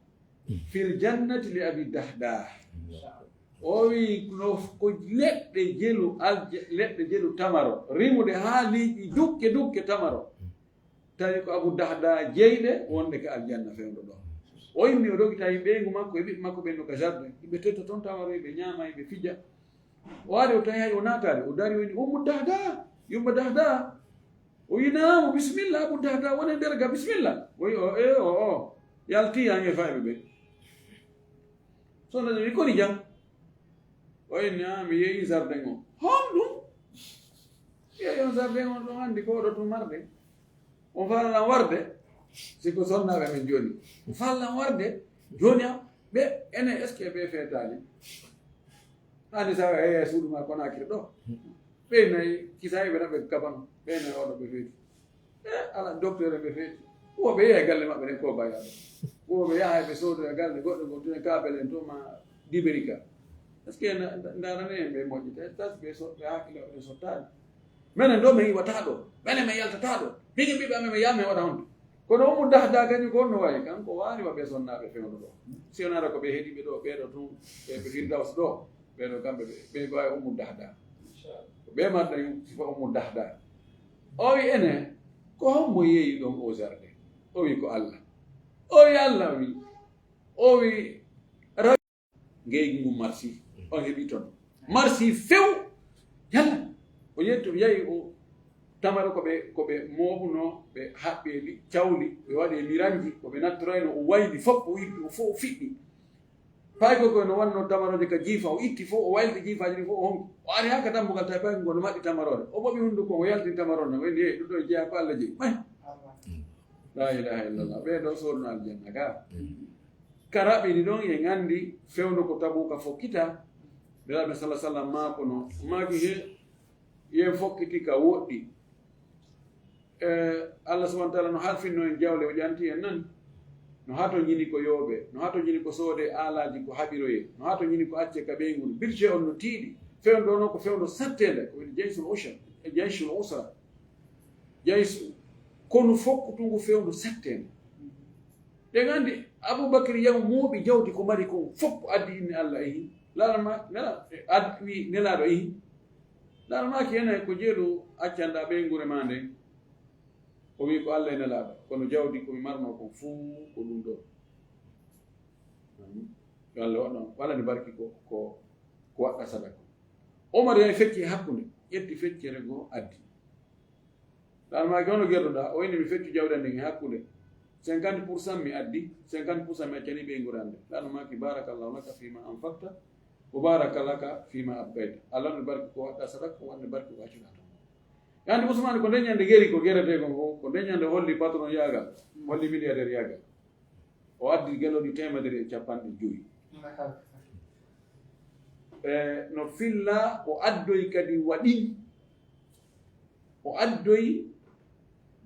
S1: fil jannati li Abi Dahda o wi no ko leɗɗe jelu tamaro rimude haaliiji dukke tamaro tawi ko Abu Dahda jeyɗe wonde ka aljanna fewɗo ɗo o yimmi o dogita e ɓeygu makko e ɓiɓɓe makko ɓenno ka jardin yimɓe tetta toon tamaro ɓe ñaama ɓe fija o ari o tawi hay o naatade o dari o wi Ummu Dahda yumma Dahda o wi naamo bisimilla Abu Dahda woni nder ga bisimilla o wi o yalti han e fayɓe ɓe sono wi koni jam o inni mi yeeyi jardin o honɗum yeeyi on jardin on ɗon anndi ko oɗo tum marde on fallan warde siko sonnaɓe men jooni o fallan warde jooni ɓe ene est ce que ɓe feetani hande sawa e suudu ma Konakiri ɗo ɓe nayi kisayiɓe tan ɓe kabano ɓe nayi oɗo ɓe feeti ala docteur ɓe feeti woɓe yeeya e galle maɓɓe ɗen ko bayaɗo woɓe yaha ɓe soodoya galle goɗɗo go tune kaɓel en to ma dibérika est ce que darane en ɓe moƴƴita tas ɓe hakkille ɓe sottani minen ɗo min iwata ɗo ɓene min yaltata ɗo migin ɓiɓɓe amen mi yaha min waɗa honde kono Ummu Dahda kañum ko onno wayi kanko waani waɓe sonnaɓe fewno ɗo si wonara ko ɓe heeɗiɓe ɗo ɓeɗo tun ɓe Firdaws ɗo ɓeɗo kamɓe ɓe wawi Ummu Dahda ɓe marɗa sifa Ummu Dahda o wi ene ko hommo yeeyi ɗon o jardin o wi ko Allah o wi Allah o wi rawi ngeygu mum marsi on heeɓi toon marsi few yalla o yetti o yahi o tamaro koɓe mooɓuno ɓe haɓɓeli cawli ɓe waɗi miranji koɓe nattorayno o wayli fof o yiɗi o fof o fiɗɗi pay ko koyno wanno tamaroje ka jiifa o itti fof o waylde jiifaji ɗi fof o honki o ari hakka dammugal tawi pay ngono maɗɗi tamarode o ɓoɓi hunduko o yaltini tamarode o wi e ɗum ɗo e jeeya ko Allah jeeyi la ilaha illallah ɓeɗo sorno aljanna ka raɓini ɗon e gandi fewndo ko Tabuka fokkita biraɓe sallah sallam maako no maaki he yen fokkiti ka woɗɗi Allah subahana taala no halfinno en jawle o ƴanti en nani no hato ñini ko yooɓe no hato ñini ko soode alaji ko haɓiroye no hato ñini ko acce ka ɓeyngol budget on no tiiɗi fewndo ɗo noon ko fewndo sattede ko woni jeysul usra jeysu kono fokkutungu fewndo sattede ɗe gandi Aboubacry yaw mooɓi jawdi ko mari ko fof addi inni Allah ehi lalanma wi nelaɗo ehi lalanmaki ene ko jeeɗu accanɗa ɓeygure ma nde o wi ko Allah e nelaɗo kono jawdi komi marno ko fuu ko ɗum ɗo yo Allah waɗno walla ni barki ko waɗɗa sadaka Omar yahi fecci e hakkunde ƴetti feccere goo addi lalanmaki hono gerɗoɗa o inni mi feccu jawdi andi e hakkunde 50% mi addi 50% mi accani ɓeygure ande lalanmaki barakallahu laka fima anfakta wa baraka laka fima abbayta Allah no barki ko waɗɗa sadaka ko wonde barki ko accuɗa ton yande Ousmane ko ndeññande geri ko gerete kon fof ko ndeññande holli patron yaagal holli milliardaire yaagal o addi geloɗi 150 no filla o addoy kadi waɗi o addoy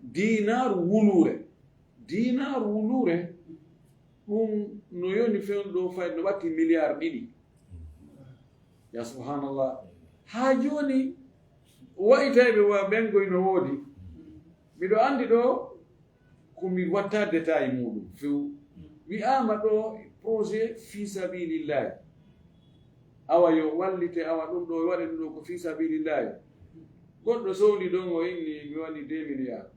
S1: dinar wulure ɗum no yoni fewno ɗo fayde no ɓatti milliard 2 ya subhanallah ha joni wayitayɓe wa ɓengoy no woodi miɗo andi ɗo komi watta détail muɗum few wi'ama ɗo projet fi sabilillahi awa yo wallite awa ɗum ɗo waɗe ɗum ɗo ko fi sabilillahi goɗɗo sohli ɗon o inni mi waɗi 2 milliards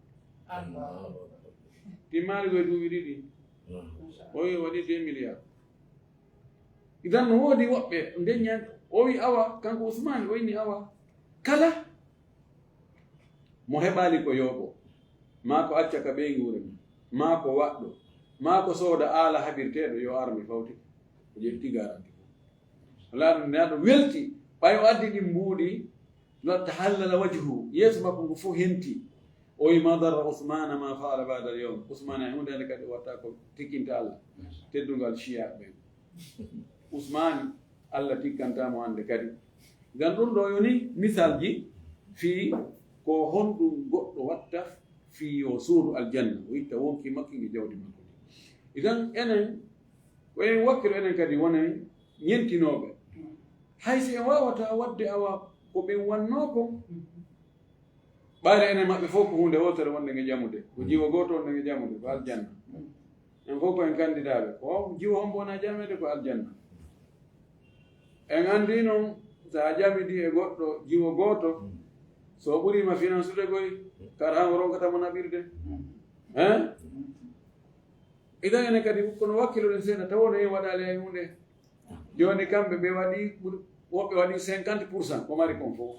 S1: timmali koye duuɓi ɗiɗi o wi waɗi 2 milliards idan no woodi woɓɓe ndeñan o wi awa kanko Ousmane o inni awa kala mo heɓali ko yooɓo maa ko acca ka ɓeygure mum maa ko waɗɗo maa ko sooda aala haɓirteɗo yo armi fawti o ƴetti garanti wala ɗum neɗɗo welti ɓay o addi ɗi mbuuɗi no tahallala wajhu yeeso makko ngo fof henti o wi ma darra Ousmane ma faala bada al yawm Ousmane e hunde nde kadi watta ko tikkinta Allah teddungal chiya ɓen Ousmane Allah tikkantamo hande kadi gan ɗum ɗo yoni misalji fii ko honɗum goɗɗo watta fii yo suudu aljanna o itta wonki makki ngi jawdi makko idan enen ko en wakkilo enen kadi wonen ñentinoɓe haysi en wawata wadde awa ko ɓen wanno ko ɓayre enen maɓɓe fof ko hunde wotere wonde nge jamude ko jiwo goto wonde nge jamude ko aljanna en fof ko en candidaɓe ko jiwo hombo wona jamede ko aljanna en andi noon sa jamidi e goɗɗo jiwo goto so ɓurima finansude koye kar han o ronkatamo naɓirde hein idan enen kadi kono wakkiloɗen seeɗa tawono en waɗali hen hunde joni kamɓe ɓe waɗi woɓɓe waɗi 50% ko mari kon fof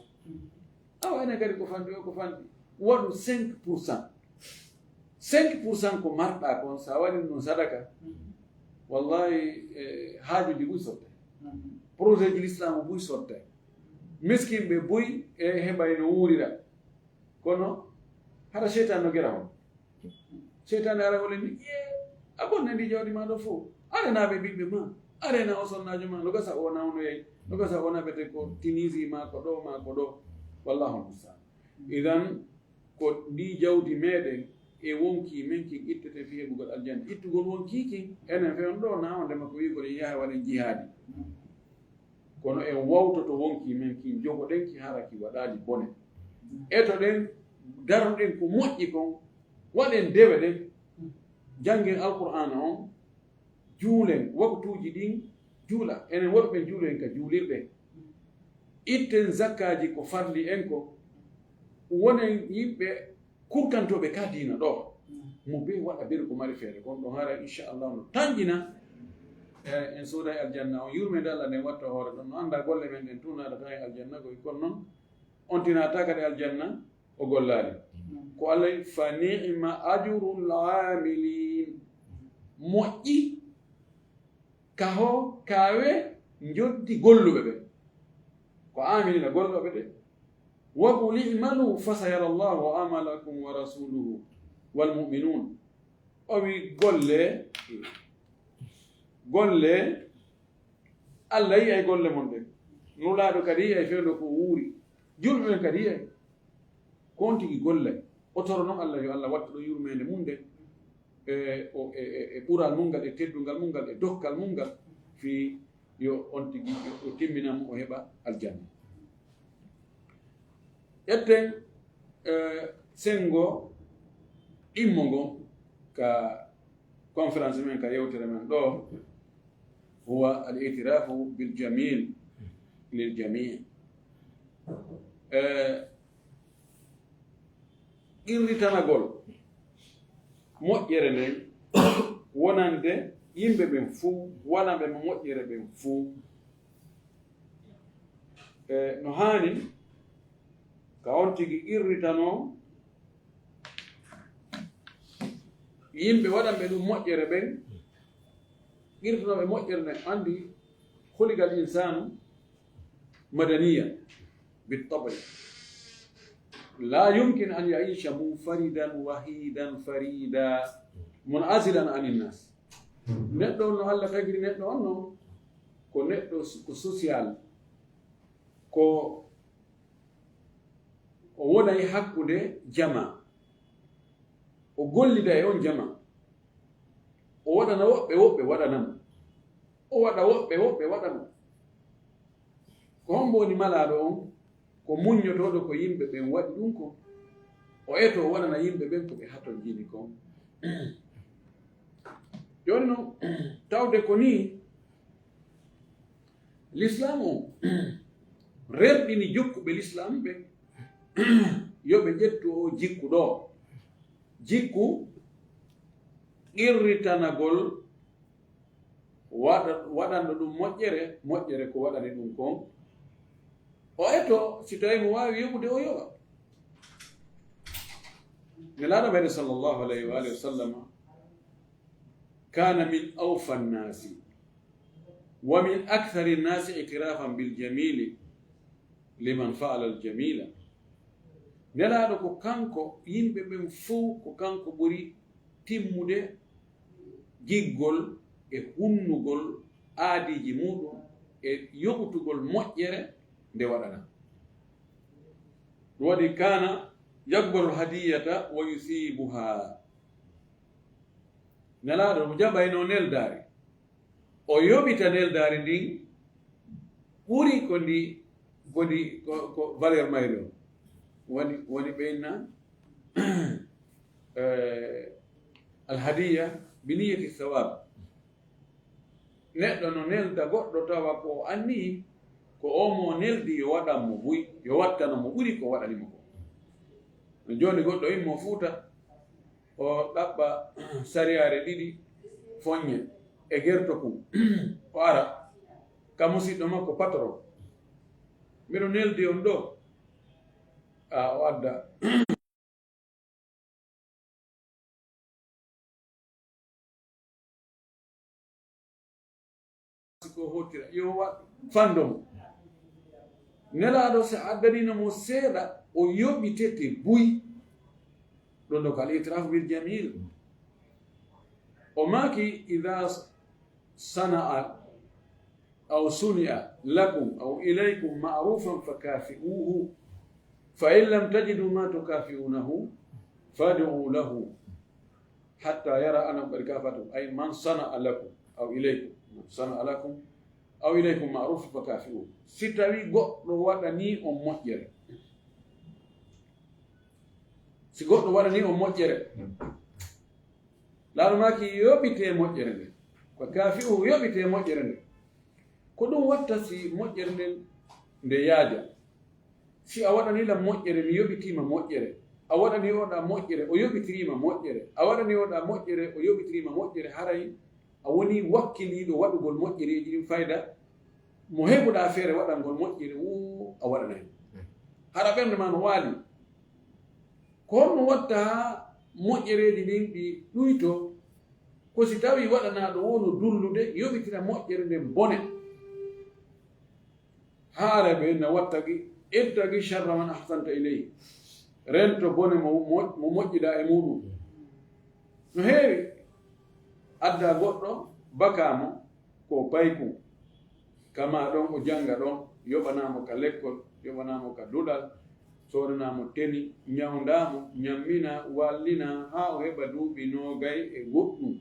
S1: awa enen kadi ko fandi o ko fandi waɗu 5% 5% ko marɗa kon sa waɗi ɗum sadaka wallahi haajuji ɓuy sotte projet ji l'islam ɓuy sotte miskinɓe boyi e heɓay no wuurira kono hara cheytan no gera hon cheytane ara holeni a bonne ndi jawdi ma ɗo fof arenaɓe ɓiɓɓe ma arena o sonnajo ma no gasa o nawno yeyi no gasa o naɓete ko Tunisie ma ko ɗo ma ko ɗo wallahu mustaan idan ko ndi jawdi meɗen e wonki men kin ittete fi heɓugol aljanna ittugol wonkiki enen fewn ɗo nawdema ko wigol en yaha waɗen jihaadi kono en wawtoto wonki men kin jogoɗenki haraki waɗali bone eto ɗen daroɗen ko moƴƴi kon waɗen dewe ɗen janggen alqur'ana on juulen waktuji ɗin juula enen woɗɓe juulen ka juulirɗen itten zakkaji ko farli en ko wonen yimɓe kurkantoɓe ka diina ɗo mo be waɗa ɓeri ko mari feere kon ɗon hara inchallah no tanƴina en sooda e aljanna on yurmede Allah nden watta hoore ɗon no annda golle men ɗen tunaɗa tan e aljanna koye kono noon on tinata kadi aljanna o gollali ko Allah yi fa ni'ma ajrul amilin moƴƴi kaho kawe joddi golluɓe ɓe ko amilina golluɓe ɗe wa qul i'malu fa sayara Allahu amalakum wa rasuluhu wal mu'minun o wi golle Allah yi ay golle mon ɗen nulaɗo kadi yi ay fewno ko wuuri julɓe kadi yi ay kon tigi golle o toro noon Allah yo Allah watta ɗo yurmede mum nde e ɓural mum ngal e teddungal mum ngal e dokkal mum ngal fi yo on tigi o timminamo o heɓa aljanna ƴetten sengo ɗimmo ngo ka conférence men ka yewtere men ɗo huwa al itirafu bil jamil lil jami' irritanagol moƴƴere nden wonande yimɓe ɓen fuu wanaɓe mo moƴƴere ɓen fuu no haani ka on tigi irritano yimɓe waɗanɓe ɗum moƴƴere ɓen irritanoɓe moƴƴere nden andi huligal insanu madaniya بالطبع لا يمكن أن يعيش منفردا وحيدا فريدا منعزلا عن الناس neɗɗo on no Allah tagiri neɗɗo on noon ko neɗɗo ko social ko o wonay hakkude jama o gollida e on jama o waɗana woɓɓe woɓɓe waɗanamo o waɗa woɓɓe woɓɓe waɗano ko hombo woni malaɗo on ko muññotoɗo ko yimɓe ɓen waɗi ɗum ko o eto o waɗana yimɓe ɓen ko ɓe hatton jini kon joni no tawde ko ni l'islam o rerɗini jokkuɓe l'islam ɓe yoɓe ƴettu o jikku ɗo jikku qirritanagol waɗanɗo ɗum moƴƴere ko waɗani ɗum kon o eto si tawi mo wawi yoɓude o yoɓa nelaɗo meɗe sallllahu alayhi wa alihi wa sallama kana min awfa nnasi wa min akthari nnasi itirafan biljamili liman faala aljamila nelaɗo ko kanko yimɓe ɓen fuu ko kanko ɓuri timmude giggol e hunnugol aadiji muɗum e yoɓutugol moƴƴere nde waɗana ɗum waɗi kana yakbaru hadiyata wa yusibuha nelaɗo mo jaɓayno neldari o yoɓita neldari ndin ɓuri ko valeur mayri o woni ɓeynna alhadiya biniyati thawab neɗɗo no nelda goɗɗo tawa ko anni ko omo neldi yo waɗanmo buy yo wattano mo ɓuri ko waɗanimo ko no joni goɗɗo immo fuuta o ɗaɓɓa sariyare ɗiɗi foññe e gerto kum o ara ka musidɗo makko patron mbiɗo neldi on ɗo o adda ko hottira yo waɗ fandomo nelaɗo so addanino mo seeɗa o yoɓitete buy ɗon ɗo ko al itrafu bil jamil o maki ida sana'a aw sunia lakum aw ilaykum ma'rufan fakafi'uhu fa in lam tajidu ma tukafi'unahu fad'u lahu hatta yara annakum qad kafatum ay man sana'a lakum aw ilaykum sana'a lakum aw ilaykum ma'rufan fakafi'uhu si tawi goɗɗo waɗani on moƴƴere si goɗɗo waɗani on moƴƴere laaɗo maki yoɓite moƴƴere nde fakafi'uhu yoɓite moƴƴere nde ko ɗum watta si moƴƴere nden nde yaaja si a waɗanilam moƴƴere mi yoɓitima moƴƴere a waɗani oɗa moƴƴere o yoɓitirima moƴƴere a waɗani oɗa moƴƴere o yoɓitirima moƴƴere haray a woni wakkiliɗo waɗugol moƴƴereji ɗin fayda mo heɓuɗa feere waɗangol moƴƴere a waɗanayi haɗa ɓernde ma no waali ko honno watta ha moƴƴereji ɗin ɗi ɗuyto ko si tawi waɗanaɗo wono dullude yoɓitira moƴƴere nden bone haara ɓe no wattaki irtaki charra man ahsanta ileyhi rento bone mo moƴƴiɗa e muɗum no heewi adda goɗɗo bakamo ko payku kama ɗon o janga ɗon yoɓanamo ka lekkol yoɓanamo ka duɗal sodanamo teni ñawdamo ñammina wallina ha o heɓa duuɓi nogay e goɗɗum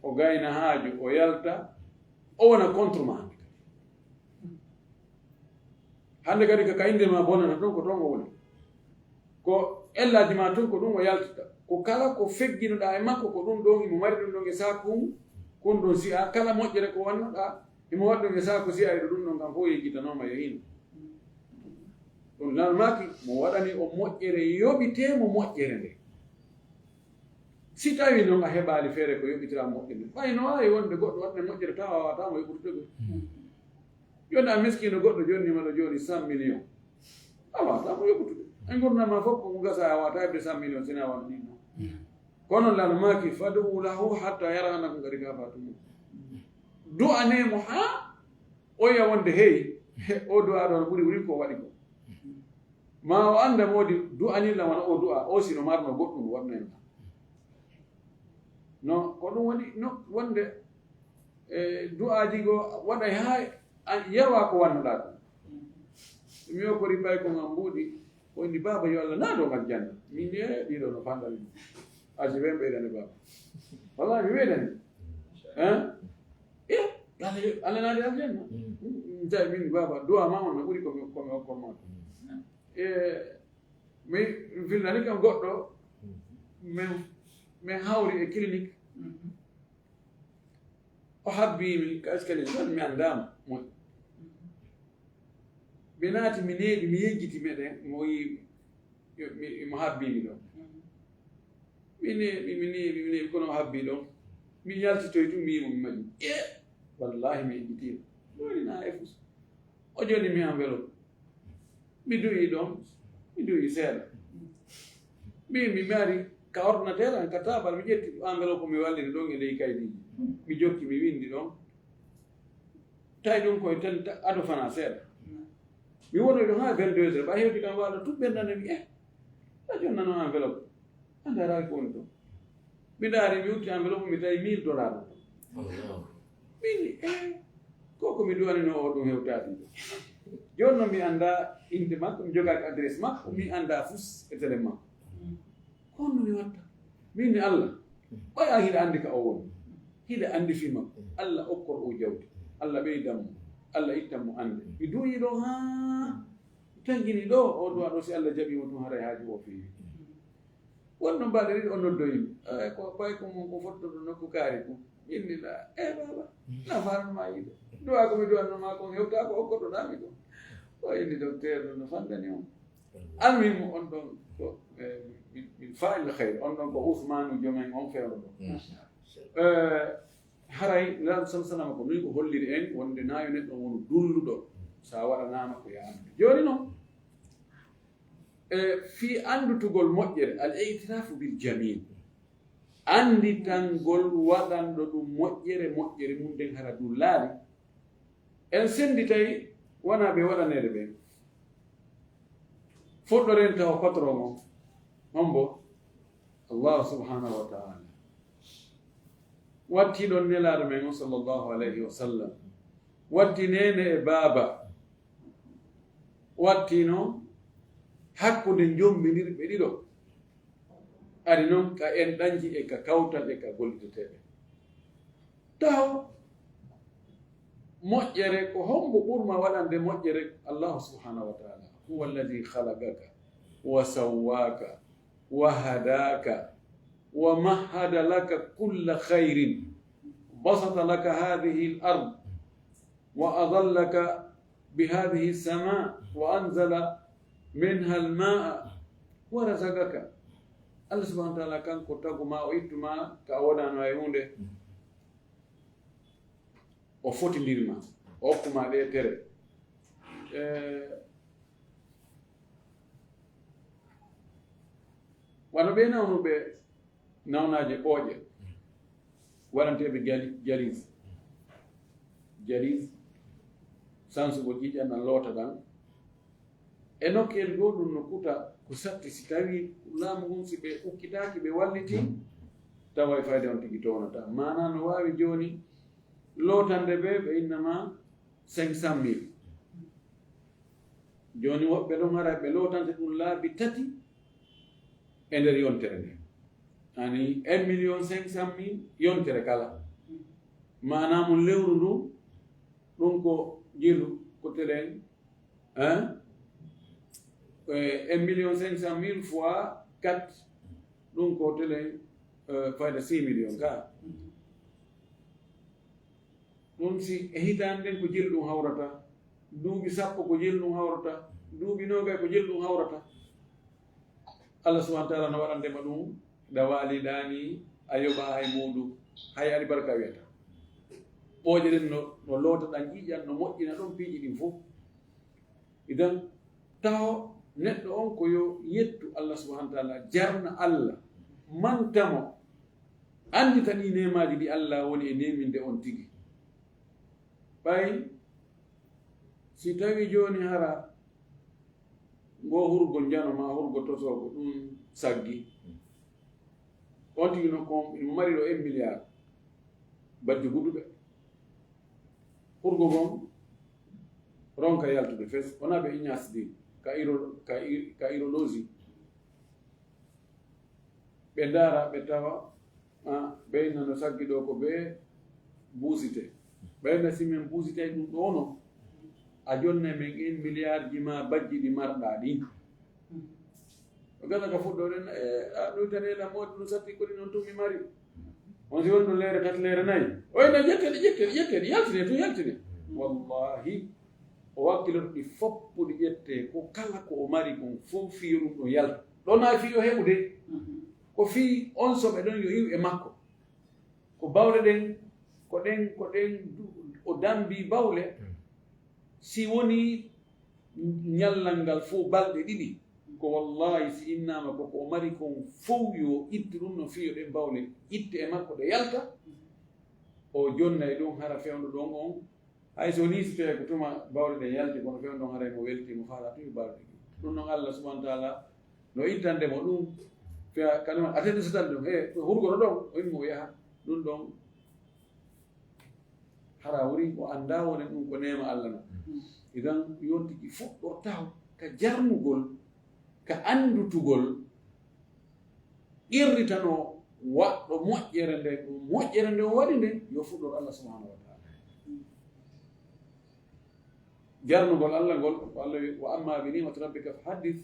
S1: o gayna haaju o yalta o wona contre ma hande kadi ko kayndema bonana ɗon ko toon o woni ko ellaji ma tun ko ɗum o yaltita ko kala ko fegginoɗa e makko ko ɗum ɗon imo mari ɗum ɗon e sakum kon ɗon si a kala moƴƴere ko wannoɗa imo waɗ ɗum e saku si ayɗo ɗum ɗon kam fof yejjitanoma yo hino ɗum lalmaki mo waɗani o moƴƴere yoɓitemo moƴƴere nde si tawi noon a heɓali feere ko yoɓitira moƴƴere nde ɓay no wawi wonde goɗɗo waɗne moƴƴere tawa wawatamo yoɓutude joni a miskino goɗɗo jonnimaɗo joni 100 millions a wawatamo yoɓutude e gurdama fof ko gasa a wawata hebde 100 millions sina won ɗino kono lalmaki fadu lahu hatta yara annakum kadi kafatum du'anemo ha oya wonde heyi o du'a ɗo ɓuri ko waɗi ko ma o anda modi du'anilla wona o du'a o sino marno goɗɗum waɗnoen no ko ɗum woni no wonde du'aji go waɗay ha yawa ko wannoɗa ɗum mi o ko ribay ko ngam mbuuɗi o indi baba yo Allah naado ngal janna min e ɗiɗo no fanɗal asi wen ɓeydane baba wallahi mi weydani Allah naade aljanna tawi min baba du'a ma on no ɓuri komi hokkonma mi filnani kam goɗɗo min hawri e clinique habbimi kaskali tan mi andama mo benati mi neeɓi mi yejjiti meɗen mo yi mo habbimi ɗon mi neeɓi kono habbi ɗon mi yaltitoy tum mi yimo mi maƴi wallahi mi yejjitino ɗonina e fus o joni mi enveloppe mi duyi ɗon mi duyi seeɗa mi mari ka ordinateur an ka tabal mi ƴetti enveloppe mi wallini ɗon e ley kaydiji mi jokki mi windi ɗon tawi ɗum koye tan ado fana seeɗa mi wonoy ɗon ha 22 heures ɓa hewti kam waɗa tuɓɓendane mi a jonnano enveloppe andaraki ko woni ɗon mi ɗaari mi wutti enveloppe mi tawi $1000 ɗon mini koko mi duwanino o ɗum hewtati joni noon mi anda inde makko mi jogaki adresse makko mi anda fus e télé makko honno mi watta min ni Allah ɓaya hiɗa andi ka o woni hiɗa andi fi makko Allah okkor o jawdi Allah ɓeydanmo Allah ittanmo ande mi duyi ɗo ha tangini ɗo o duwa ɗo si Allah jaɓimo tun haray haaji o feewi wonno mbaɗe ɗiɗi o noddoyimi ko ɓay ko fottoɗo nokku kaari ko innila baba nafarnoma yiɗo duwa komi duwannoma kon hewta ko okkotoɗami ko o inni docteur ɗo no fandani on almimo on ɗon ko min faa'il khayr on ɗon ko Ousmane jomen on fewno ɗo haray nelaɗo sallam ko ni ko holliri en wonde nayo neɗɗo wono dulluɗo sa waɗanama ko ya andu joni noon fi andutugol moƴƴere al itirafu bil jamil anditangol waɗanɗo ɗum moƴƴere mum nden hara du laali en sendi tawi wona ɓe waɗanede ɓen fuɗɗoren tawa patron o on bo Allah subhanahu wa ta'ala watti ɗon nelaɗo men on sallllahu alayhi wa sallam watti nene e baaba wattino hakkude jomminirɓe ɗiɗo ari noon ka en ɗanji e ka kawtal e ka golliteteɓe taw moƴƴere ko hombo ɓurma waɗande moƴƴere allahu subhanahu wa taala huwa alladi halagaka wa sawwaka wa hadaka wa mahada laka kulla khayrin basata laka hadihi al ard wa adallaka bihadihi sama wa anzala minha al maa wa razaqaka Allah subhanahu wa ta'ala kanko taguma o ittuma ka wonano e hunde o fotindirma o hokkuma ɗe tere wano ɓe nawnuɓe nawnaje ɓooƴe waɗanteɓe jalis sansugo ƴiƴan loota ɗan e nokkel goo ɗum no kuta ko satti si tawi laamu ngun si ɓe ukkitaki ɓe walliti tawa e fayde on tigi townata mana no wawi joni lootande ɓe innama 500 000 joni woɓɓe ɗon hara ɓe lootante ɗum laabi 3 e nder yontere nde ani 1,500,000 yontere kala manamo lewru ndu ɗum ko jilu ko teren 1,500,000 fois 4 ɗum ko telen fayda 6 millions ka ɗum si e hitande nden ko jil ɗum hawrata duuɓi 10 ko jil ɗum hawrata duuɓi 9 ko jil ɗum hawrata Allah subhanahu wa ta'ala no waɗandema ɗum da waliɗani a yoɓa hay muɗum hay ari barka wiyata ɓooƴe ɗen no loota ɗan ƴiƴan no moƴƴina ɗon piiji ɗin fof idan taw neɗɗo on ko yo yettu Allah subhanahu wa ta'ala jarna Allah mantamo andita ɗi nemaji ɗi Allah woni e neminde on tigi ɓay si tawi joni hara ngo hurgol janoma hurgo tosogo ɗum saggi on tigi no ko imo mari ɗo 1 milliard bajji guduɓe hurgo gon ronka yaltude fes wona ɓe iñasdi ka irologie ɓe ndaara ɓe tawa ɓe nano saggi ɗo ko ɓe buusite ɓeyna simen buusite ɗum ɗono a jonne men 1 milliard ji ma bajji ɗi marɗa ɗi o gala ka fuɗɗoɗen ɗoytaneɗa moɗi no satti koni noon tumi mari on si woni ɗum leere tati leere nayi oyno ƴettede yaltide wallahi o wakkiloto ɗi foppu ɗi ƴette ko kala ko o mari kon fof fiyo ɗum ɗo yalta ɗon ha fiyo heɓude ko fii on soɓe ɗon yo yiw e makko ko bawle ɗen ko ɗen o dambi bawle si woni ñallal ngal fof balɗe ɗiɗi ko wallahi si innama koko o mari kon fof yo itti ɗum no fiyo ɗen bawle itte e makko ɗe yalta o jonnay ɗum hara fewndo ɗon on hay so lisite ko tuma bawle ɗen yalti kono fewndo ɗon haray mo weltimo faala tumi balɗe ɗum noon Allah subahanahu wa taala no ittandemo ɗum fiya kanuma atede so tan ɗum hurgono ɗon o inmo o yaha ɗum ɗon hara wuri o annda wonen ɗum ko nema Allah no idan yontiki fuɗɗortaw ka jarnugol ka andutugol irritano waɗɗo moƴƴere nde o waɗi nde yo fuɗɗor Allah subhanahu wa taala jarnugol Allah ngol ko Allah wi wa amma bi nimati rabbika fa haddith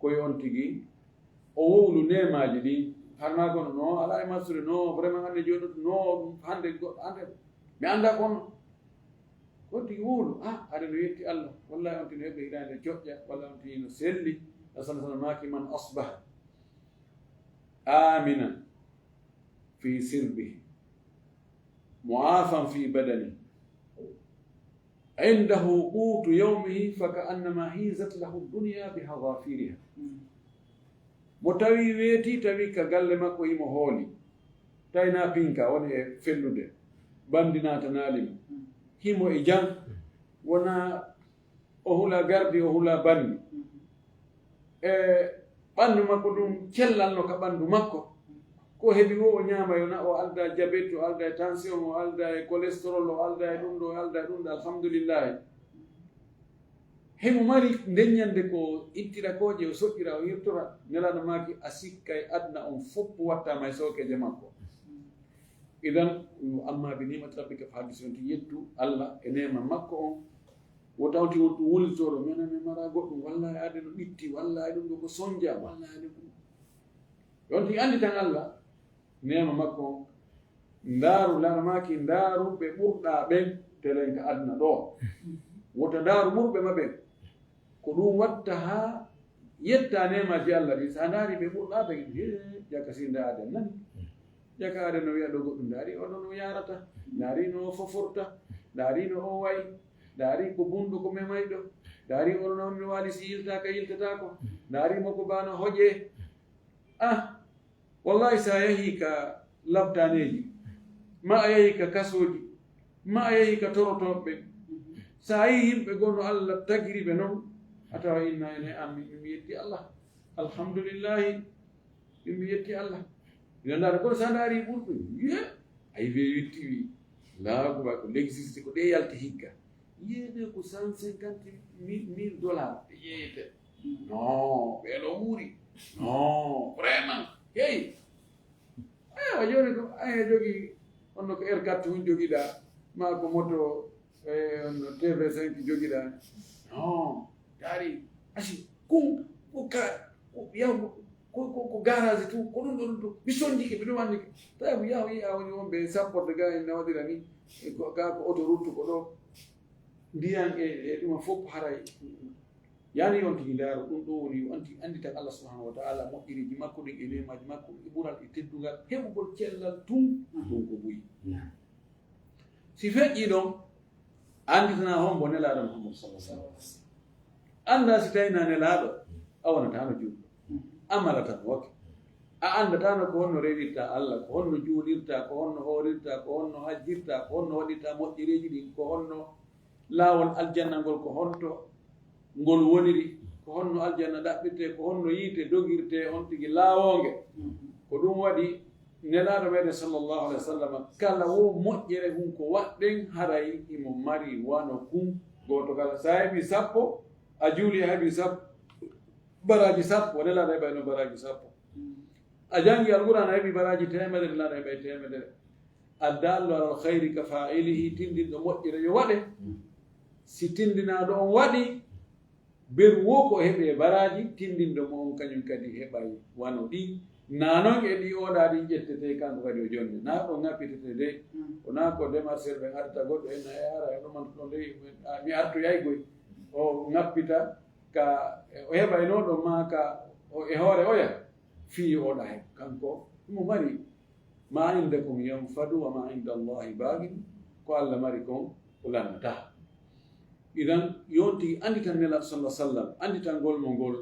S1: koye on tigi o wowlu nemaji ɗi harna kono no ala e massude no vraiment hande joni no hande mi anda kono ko tigi wowlu aɗa no yetti Allah wallahi on tino heɓe hirande joƴƴa walla on tino selli asala maki man asbaha aminan fi sirbihi muafan fi badani indahu qutu yawmihi fakaannama hizat lahu dunya bihadafiriha mo tawi weeti tawi ka galle makko yimo hooli tawina pinka woni e fellude bandinatanalima himo e jam wona o hula gardi o hula bandi e ɓanndu makko ɗum cellalno ka ɓanndu makko ko heɓi o ñaama yona o alda diabete o alda e tension o alda e cholestérol o alda e ɗum ɗo o alda e ɗum ɗo alhamdoulillahi hemo mari ndeññande ko ittirakoje o soƴƴira o yirtora nelaɗo maki a sikka e adna on fof wattama e sokeje makko idan amma bi nimati rabbika fa haddis yonti yettu Allah e nema makko on wo tawti won ɗum wulitoɗo minen mi mara goɗɗum wallahi ade no ɓitti wallahi ɗum ɗo ko sonja wallahi ade ɗum yonti andi tan Allah nema makko on ndaaru larmaki ndaaru ɓe ɓurɗa ɓen telen ka adna ɗo wota ndaaru ɓurɓe maɓen ko ɗum watta ha yetta nemaji Allah ɗi sa ndaari ɓe ɓurɗa ɓe jaka si ndaade nani jaka ade no wiya ɗo goɗɗum ndaari oɗo no yarata ndaari no foforta ndaari no o wayi ndaari ko bunɗo ko memayɗo ndaari oɗo noon mi waali si yiltaka yiltatako ndaari mo ko bano hoƴe wallahi sa yahi ka labtaneji ma a yahi ka kasoji ma a yahi ka torotoɓe sa yi yimɓe gonno Allah tagiriɓe noon a tawa inna ene an mi yetti Allah alhamdoulillahi mi yetti Allah ina ndaata kono sa ndaari ɓurɓe ye ay we yetti laagoba ko l'existe ko ɗe yalta hikka yeede ko 150 000 $ ɓe yeeyete non ɓeeɗo ɓuuri non vraiment hey a joni ko aya jogii onno ko R4 hun jogiɗa ma ko moto onno TV5 jogiɗa non daari asi kum ko yaw ko garage tout ko ɗum ɗo ɗum to mi sonjike mi ɗum andike tawi ko yaw yiya woni wonɓe sapporde ga en nawaɗira ni ga ko autoroute ko ɗo ndiyan e ɗuma fof haray yani on tigi ndaaru ɗum ɗo woni andi tan Allah subhanahu wa taala moƴƴiriji makko ɗin e nemaji makko e ɓural e teddugal heɓugol cellal tum ɗum ko ɓuyi si feƴƴi ɗon anditana hombo nelaɗo Muhammad sallallahu alaihi wasallam anda si tawina nelaɗo a wonatano juɗɗo amalatan wakke a andatano ko honno rewirta Allah ko honno juulirta ko honno hoorirta ko honno hajjirta ko honno waɗirta moƴƴereji ɗin ko honno laawol aljanna ngol ko honto ngol woniri ko honno aljanna ɗaɓɓirte ko honno yiite dogirte on tigi laawonge ko ɗum waɗi nelaɗo meɗen sallllahu alih wa sallam kala wo moƴƴere hum ko waɗɗen haray imo mari wano kum goto kala sa heɓi 10 a juuli a heɓi 10 baraji 10 nelaɗo heɓayno baraji 10 a jangi alquran a heɓi baraji 100 nelaɗo heɓay 100 addallu alal hayri ka fa'ilihi tindinɗo moƴƴere yo waɗe si tindinaɗo on waɗi ber wo ko heɓe baraji tindinɗo mo on kañum kadi heɓay wano ɗi nanon e ɗi oɗaɗi ƴettete kanko kadi o jonni na ɗo ŋappitete de wona ko démarchel ɓe arta goɗɗo en e ara ɗuman ɗo nde mi artoyay goy o ŋappita ka o heɓaynoɗo ma ka e hoore oya fii oɗa he kanko ɗumo mari ma indakum yanfadu wa ma inda allahi bagin ko allah mari kon o lannata idan yonti andi tan nelaɗo sallah sallam andi tan ngol mo ngol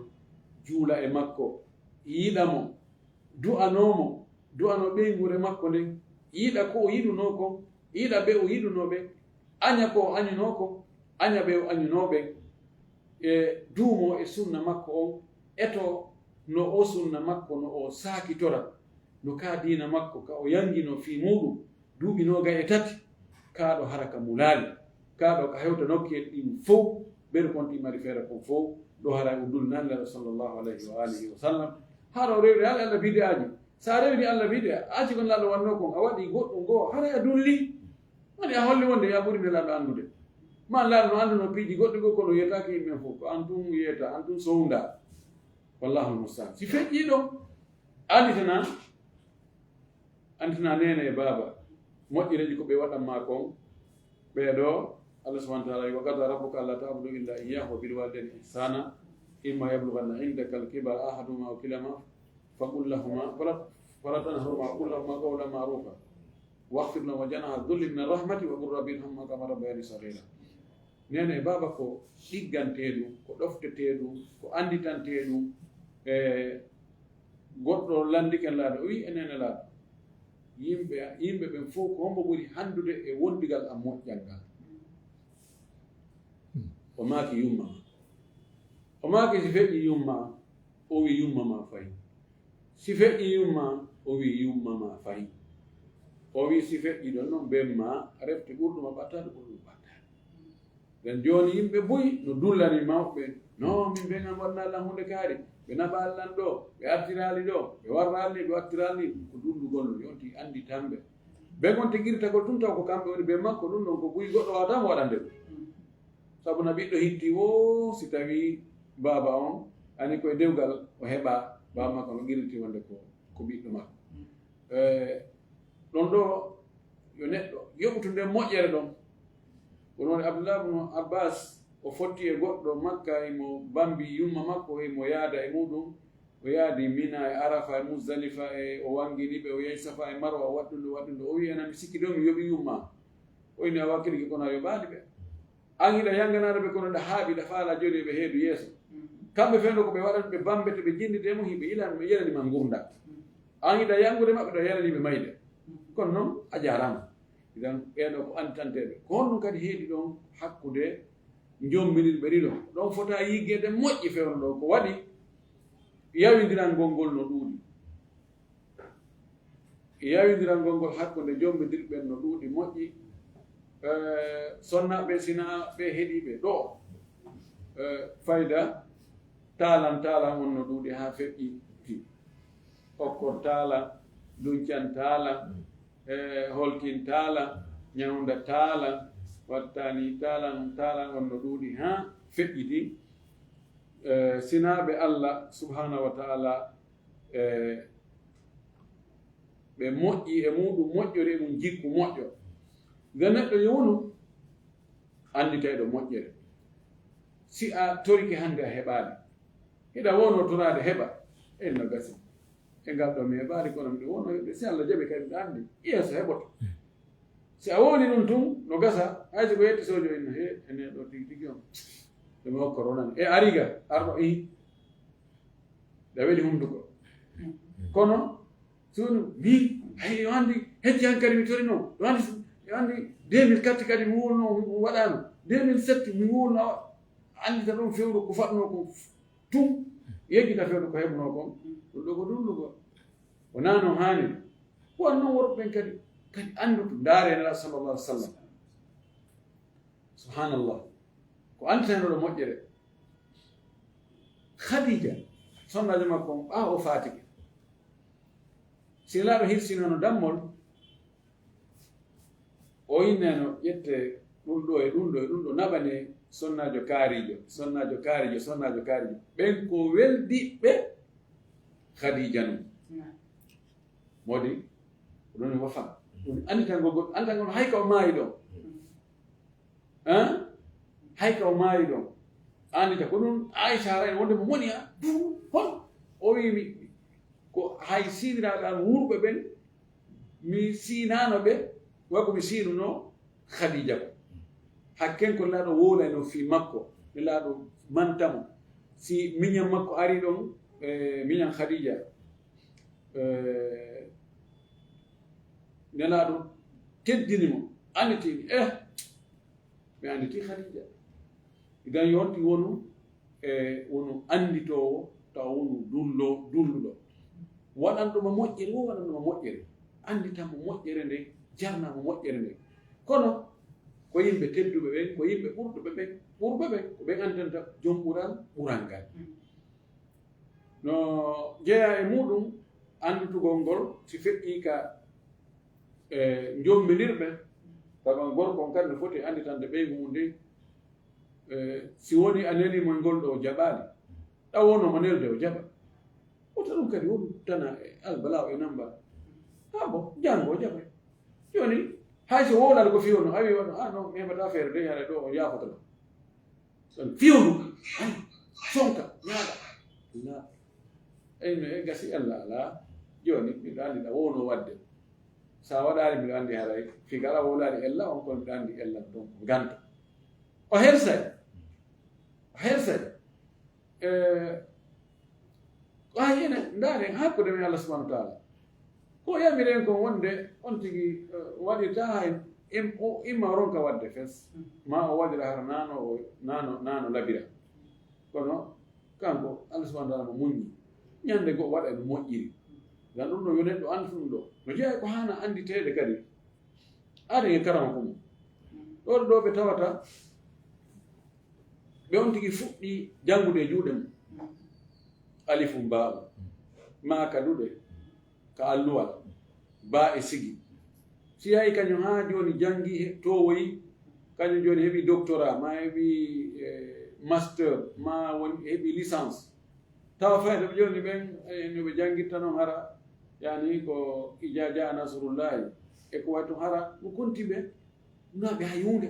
S1: juula e makko yiɗamo du'ano ɓeygure makko nden yiɗa ko o yiɗuno ko yiɗa ɓe o yiɗunoɓe aña ko o añuno ko aña ɓe o añunoɓe e duumo e sunna makko on eto no o sunna makko no o saakitora no ka diina makko ka o yangino fi muɗum duuɓi noga e tati kaɗo haraka mulaali kaɗo ka hewta nokkiyel ɗin fof ɓeɗo kon ɗi mari feere kon fof ɗo hara o dulnanlere sallllahu alayhi wa alihi wa sallam haɗa o rewde haala allah bide aji sa rewni allah bide aji kon laɗo wanno kon a waɗi goɗɗo ngo hara a dulli woni a holli wonde ya ɓuri nelaɗo andude ma laaɗo no anduno piiji goɗɗo go kono yiyataki yimɓen fof ko an tun yiyata an tun sownda wallahu lmustaan si feƴƴi ɗon anditana nene e baaba moƴƴireji ko ɓe waɗanma kon ɓeeɗo allah subahana taala wi wa qada rabbuka alla tabudu illa iyahu wa bilwalidayni ihsana imma yablughanna indaka alkibara ahaduhuma aw kilahuma faqul lahuma fala tanharhuma qul lahuma qawlan ma'rufa واغفر لهم وجناح الذل من الرحمة وقل رب ارحمهما كما ربياني صغيرا nene baba ko ɗigganteɗum ko ɗofteteɗum ko anditanteɗum e goɗɗo landiken laaɗo o wi enene laaɗo yimɓe ɓen fof ko hombo ɓuri handude e wondigal am moƴƴal ngal o maaki yumma o maaki si feƴƴi yumma o wi yumma ma fayi si feƴƴi yumma o wi yumma ma fayi o wi si feƴƴi ɗon noon ɓen ma refte ɓurɗuma ɓattade ɓurɗum ɓattade nden joni yimɓe boyi no dullani mawɓe non min ɓen an waɗna allah hunde kaari ɓe naɓa allan ɗo ɓe artirali ɗo ɓe warralni ɓe wattiralni ko dundugol no yonti andi tamɓe ɓe gon tigirtagol tun taw ko kamɓe woni ɓe makko ɗum ɗon ko ɓuyi goɗɗo wawatamo waɗande ɗum sabu no ɓiɗɗo hitti wo si tawi baba on ani koye dewgal o heɓa baba makko no giriti wonde ko ɓiɗɗo makko ɗon ɗo yo neɗɗo yoɓutu nden moƴƴere ɗon kono woni abdoullah bnu abbas o fotti e goɗɗo makka emo bambi yumma makko emo yaada e muɗum o yaadi mina e arafa e musdalifa e o wangini ɓe o yehi safa e marwa o waɗɗunɗo o wi ena mi sikki ɗo mi yoɓi yumma o ini a wakkiliki kono a yoɓaani ɓe an hiɗa yanganade ɓe kono ɗa haaɓi ɗa faala joni ɓe heedu yeeso kamɓe fenno ko ɓe waɗat ɓe bambete ɓe jinditemo hiɓe ilani ɓe yelanima gurda an hiɗa yangude maɓɓe ɗo yalaniɓe mayde kono noon a jarama idan ɓeeɗo ko anditanteɓe ko honɗum kadi heeɗi ɗon hakkude jombinirɓe ɗiɗo ɗon fota yiggede moƴƴi fewno ɗo ko waɗi yawindirangol ngol no ɗuuɗi yawindirangol ngol hakkude jombidirɓen no ɗuuɗi moƴƴi sonnaɓe sina ɓe heeɗiɓe ɗo fayda talan on no ɗuuɗi ha feƴƴi ti okkor talan duncan talan holkin talan ñawda talan wattani talan on no ɗuuɗi ha feƴƴiti sinaɓe allah subhanahu wa taala ɓe moƴƴi e muɗum moƴƴori mum jikku moƴƴo nde neɗɗo yownu anditeɗo moƴƴere si a toriki hannde a heɓaade hiɗa wono torade heɓa en no gasi e ngal ɗo mi heɓaade kono miɗo wono heɓde si allah jaɓi kadi miɗo anndi yeeso heɓoto si a woni ɗum tun no gasa hayso ko yetti sojo en he ene ɗo tigi tigi on ɗumi hokka ronani e ariga arɗo ɗa weɗi humduko kono soni mbi hay yo anndi hecci han kadi mi torino yo anndi 2004 kadi mi wulno waɗano 2007 mi wulno anndita ɗum fewru ko faɗno ko tum yeggita fewru ko heɓno kon ɗum ɗo ko dullugo wona no haani won noon worɓe ɓen kadi anndutu ndaare nela sallallah alih w sallam subhanallah ko anditanoɗo moƴƴere khadija sonnajo makko on ɓaawo fatike si laaɗo hirsinono dammol o inneno ƴette ɗum ɗo e ɗum ɗo naɓane sonnajo kaarijo ɓen ko weldiɓe khadija noon modi ɗon wafa andi tan gogo anda ngon hay ko maayi ɗo hay ko maayi ɗo andi ta ko ɗum Aisha ray wonde mo moni ha hon o wi ko hay siniraɓe an wurɓe ɓen mi sinano ɓe way ko mi sinuno Khadija ko hakken ko laaɗo wolano fi makko mi laaɗo mantamo si miñam makko ari ɗon miñam Khadija nelaaɗo teddinimo anditimi mi anditi Khadija idan yonti wonu wonu anditowo taw wonu dulluɗo waɗanɗoma moƴƴere wo waɗanɗoma moƴƴere anditamo moƴƴere nde jarnamo moƴƴere nde kono ko yimɓe tedduɓe ɓen ko yimɓe ɓurɓe ɓen ko ɓen andanta joom ɓural ngal no jeeya e muɗum andutugol ngol si feƴƴi ka jomminirɓe saban gorkon kadi no foti anditande ɓeygu mum nde si woni a nelimo ngol ɗo jaɓaali ɗaw wonoma nelde o jaɓa ota ɗum kadi wonu tana e albalaw e namba bon janngo o jaɓay joni hay so wowlal ko fiwno awi wono non mi heɓata feere de hare ɗo o yaafotoma son fiwnu sonka ñaaɗa la eyno e gasi Allah ala joni miɗo andi ɗa wowno wadde sa waɗari mbiɗo andi haray figala wowlari ella on kon mbiɗo andi ella donc ganta o hersay ha yene ndaaren hakkude men Allah subahanahu wa taala ko yamiren kon wonde on tigi waɗirta hay imma ronka wadde fes ma o waɗira hara nano labira kono kanko Allah subahanahu wa taala mo muññi ñande goo waɗa no moƴƴiri gan ɗum ɗo yo neɗɗo anda ɗum ɗo no jeeya ko hana anditede kadi aɗa e karama ko mum ɗoɗo ɗo ɓe tawata ɓe on tigi fuɗɗi janngude e juuɗe mum alifum ba'u ma kaduɗe ka alluwal ba e sigi si yahi kañum ha joni janggi towoyi kañum joni heɓi doctorat ma heɓi master ma woni heɓi licence tawa fayde ɓe joni ɓen noɓe jangitta noon hara yani ko ijaja nasrullahi e ko way to hara no konti ɓe naɓe hay hunde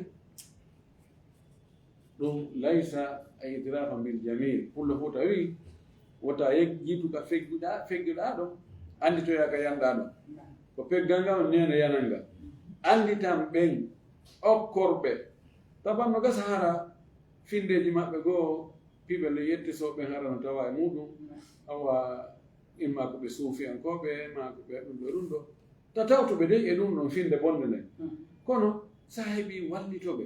S1: ɗum laysa itrafa bil jamil pullo fof tawi wota jiituka fegguɗa ɗon anditoya ka yanɗa ɗon ko peggal ngal nene yanal ngal anditan ɓen okkorɓe tabanno gasa hara findeji maɓɓe goo piɓele yettisoɓe hara no tawa e muɗum awa imma ko ɓe suufiyankoɓe ma ko ɓe ɗum ɗo tatawtoɓe de e ɗum ɗon finde bonde nden kono sa heeɓi wallitoɓe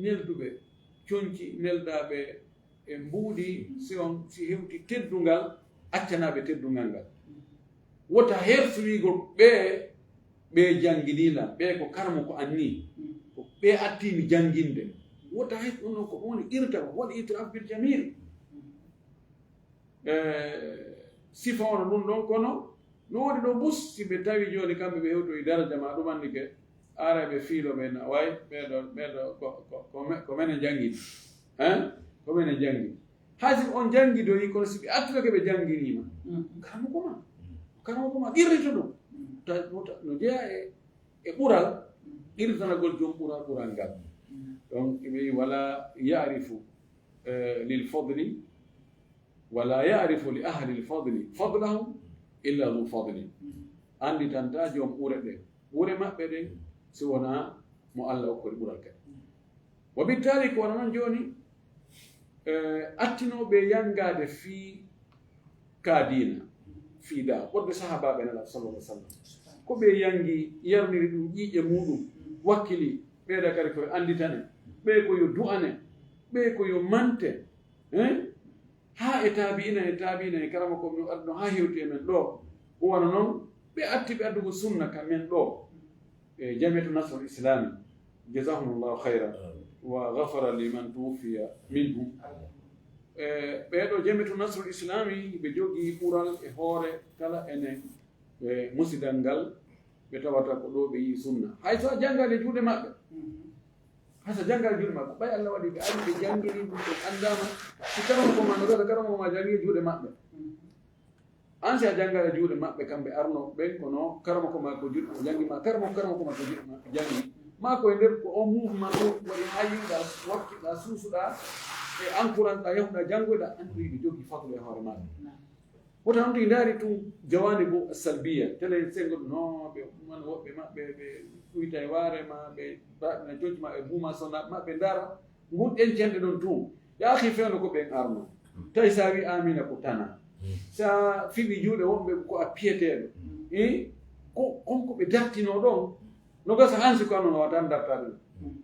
S1: nelduɓe coñci neldaɓe e mbuuɗi si hewti teddungal accanaɓe teddungal ngal wota hertowigo ɓe jangguinila ɓe ko karmo ko anni ko ɓe attimi janguinde wota ɗum ɗon ko ɗum woni irta ko waɗi itraf bil jamil sifa ono ɗum ɗon kono no woni ɗo bus si ɓe tawi joni kamɓe ɓe hewtoyi daraja ma ɗum anndi ke araɓe fiilo ɓe na way ɓeɗo ko mene janngini ko mene janngini hay si on janngidoyi kono si ɓe attunoke ɓe jannginima karamo koma irrito ɗum no jeeya e ɓural irritanagol joom ɓural ngal donc ɓe wala yarifu lil fadli wala yarifu li ahli l fadli fadlahum illa du fadli anditanta joom ɓure ɗe ɓure maɓɓe ɗen si wona mo Allah hokkori ɓural kadi wa bittali ko wona noon joni attinoɓe yangade fii kaadina fiida woɗɓe sahabaɓe nala sallallahu alih w sallam ko ɓe yangi yarniri ɗum ƴiiƴe muɗum wakkili ɓeeɗa kadi koye anditane ɓe ko yo du'ane ɓe ko yo mante ha e tabiina e karama ko mi adno ha hewti e men ɗo o wona noon ɓe atti ɓe addugo sunna ka men ɗo e jamiyatu nasrul islami jazahumullahu hayra wa gafara liman tuwfiya minhum ɓeɗo jamiyatu nasrul islami ɓe jogii ɓural e hoore kala enen ɓe musidal ngal ɓe tawata ko ɗo ɓe yi sunna hay so a jangade juuɗe maɓɓe hasa janggal juuɗe maɓɓe ɓay Allah waɗi ɓe ari ɓe jangiri ɗum ɓe andama si karama koma no gata karama koma jangi juuɗe maɓɓe an sa janga e juuɗe maɓɓe kamɓe arno ɓen kono karama ko ma ko juɗɗo jangi ma karama ko ma ko juɗɗo ma jangi ma koye nder ko on mouvement ɗo waɗi ha yimɗa wakkiɗa suusuɗa e encourage ɗa yahuɗa janngoyɗa andu yiɓe jogui fadlu e hoore maɓɓe woto hanti ndaari tum jawani bo salbiya tele sengoɗo no ɓe man woɓɓe maɓɓe ɓe ɓuyta e waare ma ɓe baɗina joji ma ɓe buuma sonaɓe maɓɓe ndaara gonɗen cende ɗon tum yaahi fewno ko ɓen arno tawi sa wi amina ko tana sa fiɓi juuɗe wonɓe ko a piyeteɗo i ko konko ɓe dartino ɗon no gasa hansi ko anno no watan dartade ɗum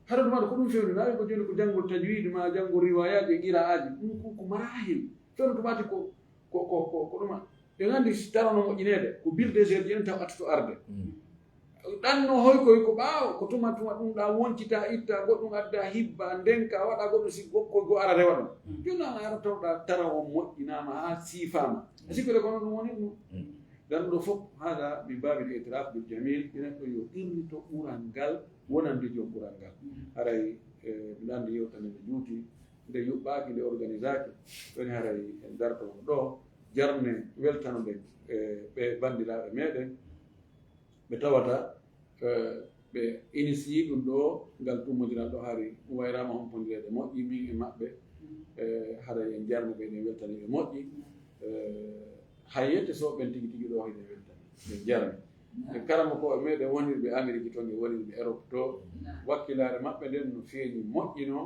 S1: haɗa ɗumaɗo ko ɗum fewni nawi ko joni ko janngol tajwide ma janngol riwayaji e qira aji ɗum ko marahil fewno to ɓati ko ɗuma ɓe gandi tarano moƴƴinede ko bil des heures ji en taw attoto arde ɗanno hoykoy ko ɓaawo ko tuma ɗum ɗa woncita itta goɗɗum adda hibba ndenka waɗa goɗɗo si gokkoy go ara rewa ɗum joni an ara tawɗa tara o moƴƴinama ha siifama a sikkode kono ɗum woni ɗum ganduɗo fof haga min mbawi l itiraf bil jamil inen ɗo yo irnito ɓural ngal wonande joom ɓural ngal haray mbiɗa andi yewtanede juuti nde yuɓɓaki nde organisaki ɗoni haray en dartono ɗo jarne weltanoɓe ɓe bandiraɓe meɗen ɓe tawata ɓe initie ɗum ɗo ngal tummodiral ɗo haari ɗum wayrama hompodirede moƴƴi min e maɓɓe haray en jarno ɓe ɗen weltani ɓe moƴƴi hay yette so ɓen tigi tigi ɗo hiɗen weltani ɓe jarni e karama ko e meɗen wonirɓe amérique toon e wonirɓe europe to wakkilare maɓɓe nden no feeñi moƴƴino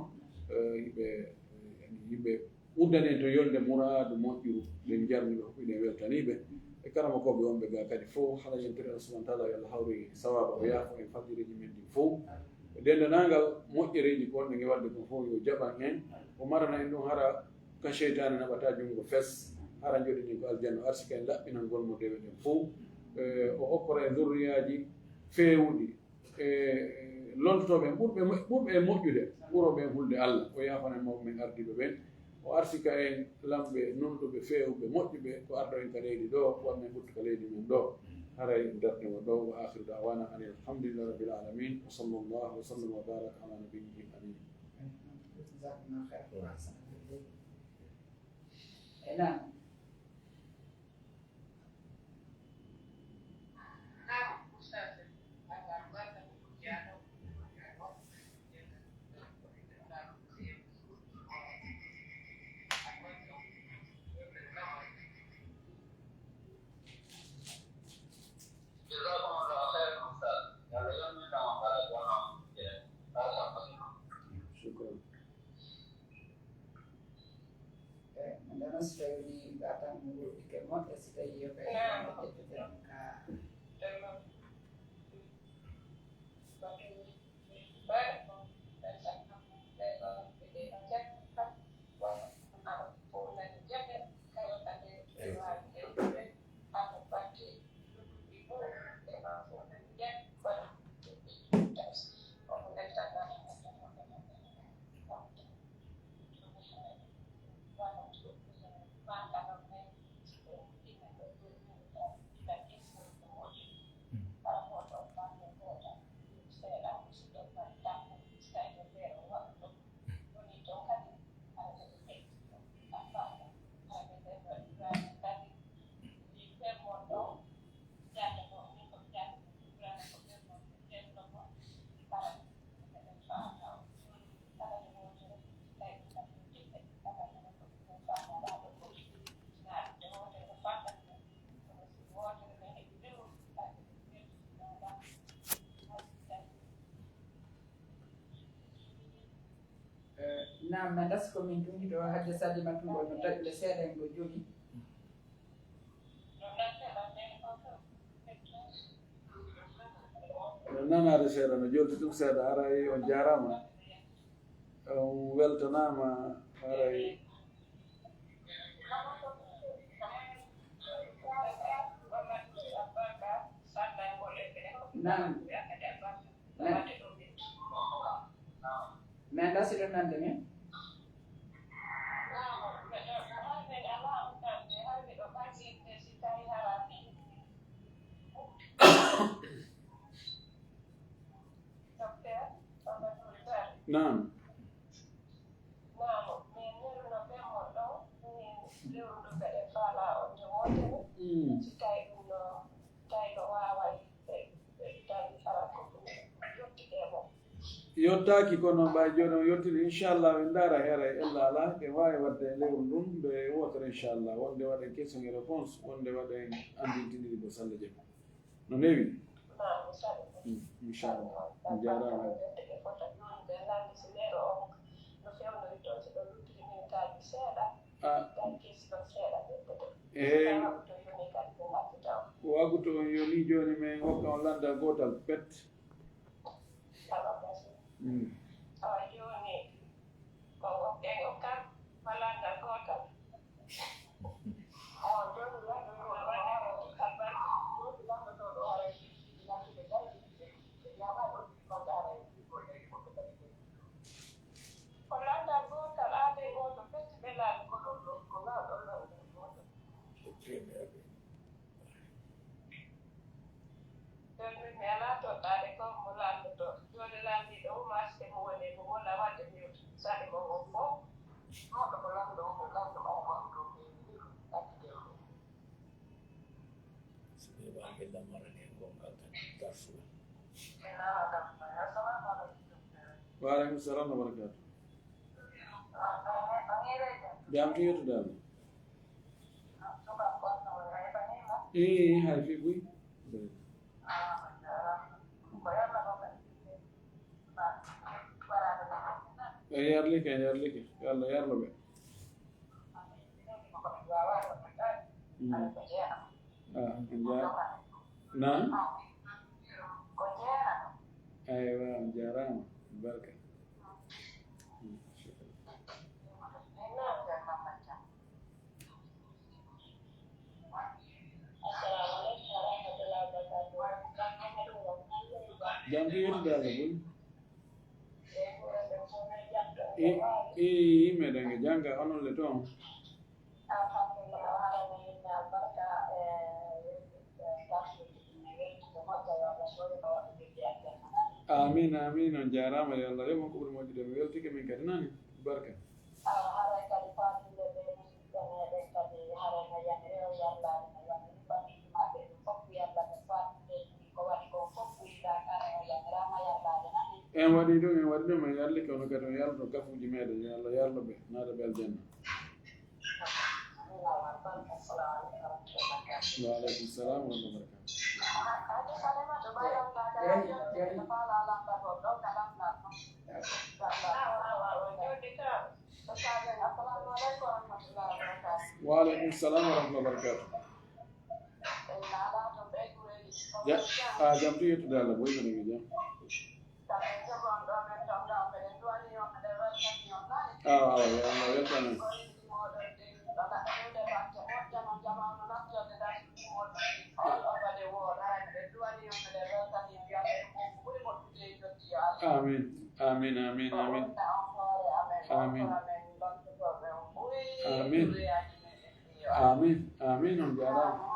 S1: yimɓe uddani en to yolde mouradu moƴƴuru ɓen jarni ɗo hiɗen weltaniɓe e karama koɓe wonɓe ga kadi fof hala yentere Allah subahana taala yo Allah hawri sawaba o yaafo en faddireji men ɗi fof e dendanangal moƴƴereji ko wonɗe wadde ɗum fof yo jaɓan en o marana en ɗum hara ka cheytane naɓata jungo fes hara joɗini ko aljanna arsika en laɓɓinan golmo dewe ɗen fof o hokkora e zurriyaji feewɗi e loltotoɓe ɓurɓe e moƴƴude ɓuroɓe e hulde Allah o yaafana mawɓe men ardiɓe ɓen o arsika en lamɓe nunɗuɓe feewɓe moƴƴuɓe ko ardo en ka leydi ɗo wonmen ɓurtu ka leydi men ɗo haray en dartimo ɗo wa akhiru dawana ani alhamdulillah rabbil alamin wa sallllahu wa sallam wa baraka ala nabiyyihi amin
S3: so tawi gatan ke moƴƴa so tawi yo ɓe ƴetteten ka nam mi das komin ɗumi ɗo hadde salimatugol no taƴle seeɗa en go jogui
S1: nanade seeɗa no jolti ɗum seeɗa aray on jarama on weltanama aray
S3: nam min dasiɗo nande min
S1: Naam.
S2: Naam, min nirno ɓe mo ɗo min lewruɗo ɓe e faala on
S1: yottaki kono mbawi joni o yottini inchallah en daara heera e ella ala e wawi wadde e lewru ndun ɓe wotere inchallah wonde waɗen question et réponse wonde waɗen andintiniɗi bo sallah jaɓi no newi inchallah jarama e waguto on yoni joni min hokka on landal gotal pet
S2: joni ko woɓɓen o kam walandal gotal ko landal gotal aade goto festi ɓe laaɓi ko gawɗo joni mi ala toɗɗade ko mo landoto joni landiɗo umaste mo woni mo wona wadde miwt saɗi mo o fof goɗɗo ko lamɗo o ko lamɗo o waɗɗo
S1: waaleykum salam wa barakatu jam to yettuɗama hay fi ɓuy yarlike yo allah yarlo ɓe nan aywa jarama barka jam to yettuɗama ɓuy meɗen janga onon le toon amin amin on jarama yo allah remon ko ɓuuri moƴƴude mi weltike min kadi nani barka en waɗi ɗum en yarlike ono kadi on yarloto gafuji meɗen yo allah yarlo ɓe naata ɓe aljanna waaleykum salam wa rahmatullah waaleykum salam wa rahmatullah barakatu jam to yettude allah boy mene jam awa yo allah weltane amin amin amin amin amin amin amin amin on jarama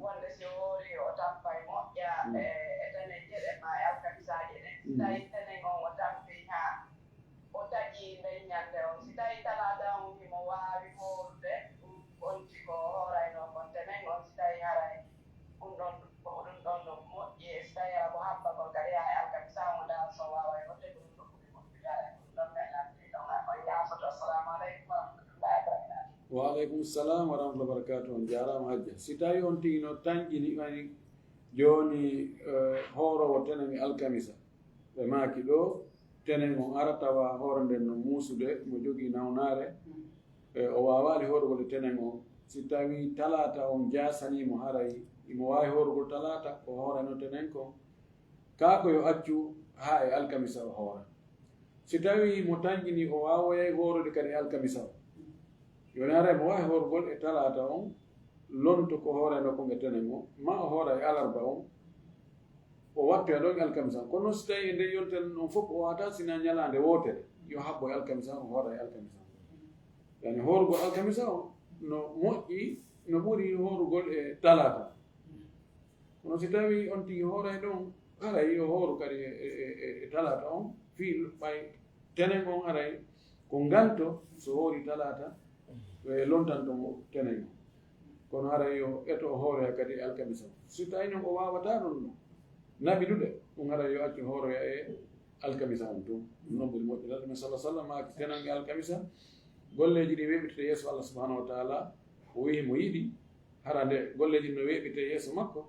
S2: wonde si hoori o tampa e moƴƴa e tene jeɗe ma e alkamisaji ɗen si tawi tenen on o tampi ha o tagi nden ñande on si tawi talata on himo wawi horude ɗum onti ko horayno kon tenen on si tawi haray ɗum ɗon no moƴƴi e si tawi ala ko habba ko kadi ha e alkamisa o dal so wawa e hote ɗum ɗo ɓuri moƴƴude ɗum ɗon men andi ɗon on yafoto assalamu aleykum wa rahmatullahi wa barakatuh
S1: waaleykum salam wa rahmatullah barakatu on jarama hajja si tawi on tigi no tañƴini ani joni hoorowo tenen e alkamisa ɓe maaki ɗo tenen on ara tawa hoore nden no muusude mo jogii nawnare o wawali horugol tenen on si tawi talata on jasanimo haray imo wawi horugol talata o hoorano tenen kon kako yo accu ha e alkamisa o hoora si tawi mo tañƴini o wawoyay horude kadi e alkamisa o yoni ara mo wawi horgol e talata on lonto ko hooreno ko e tenen o ma o hoora e alarba on o wattu e ɗon e alkamisa on kono noon si tawi e nde yonten on fof o wata sina ñalande wotere yo habbo e alkamisa on hoora e alkamisa on yani horugol alkamisa o no moƴƴi no ɓuuri horugol e talata kono si tawi on tigi hoora e ɗon aray yo hooru kadi e talata on fi ɓay tenen on aray ko nganto so hoori talata e lontanto mo tenen kono ara yo eto hooroya kadi alkamisa si tawino o wawata ɗon no naɓiɗuɗe ɗum ara yo accu hooroya e alkamisa on tum non ɓuri moƴƴi laɗume sallah sallam maki tenange alkamisa golleji ɗi weɓirte yeeso Allah subhanahu wa taala o wi mo yiɗi hara nde golleji no weɓirte yeeso makko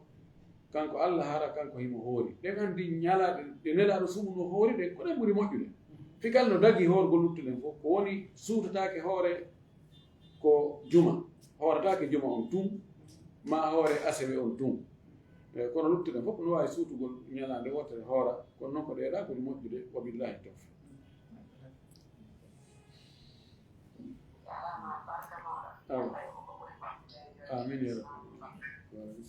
S1: kanko Allah hara kanko himo hoori ɗen andi ñalaɗe ɗe nelaɗo sumu no hoori ɗe ko ɗen ɓuri moƴƴude fikal no dagi hoorgol luttuɗen fof ko woni suutatake hoore ko juma hooratake juma on tum ma hoore asewe on tum kono luttuɗen fof no wawi suutugol ñalade wotere hoora kono noon ko ɗeɗa ɓuri moƴƴude wa billahi tawfiq amin ya rabbi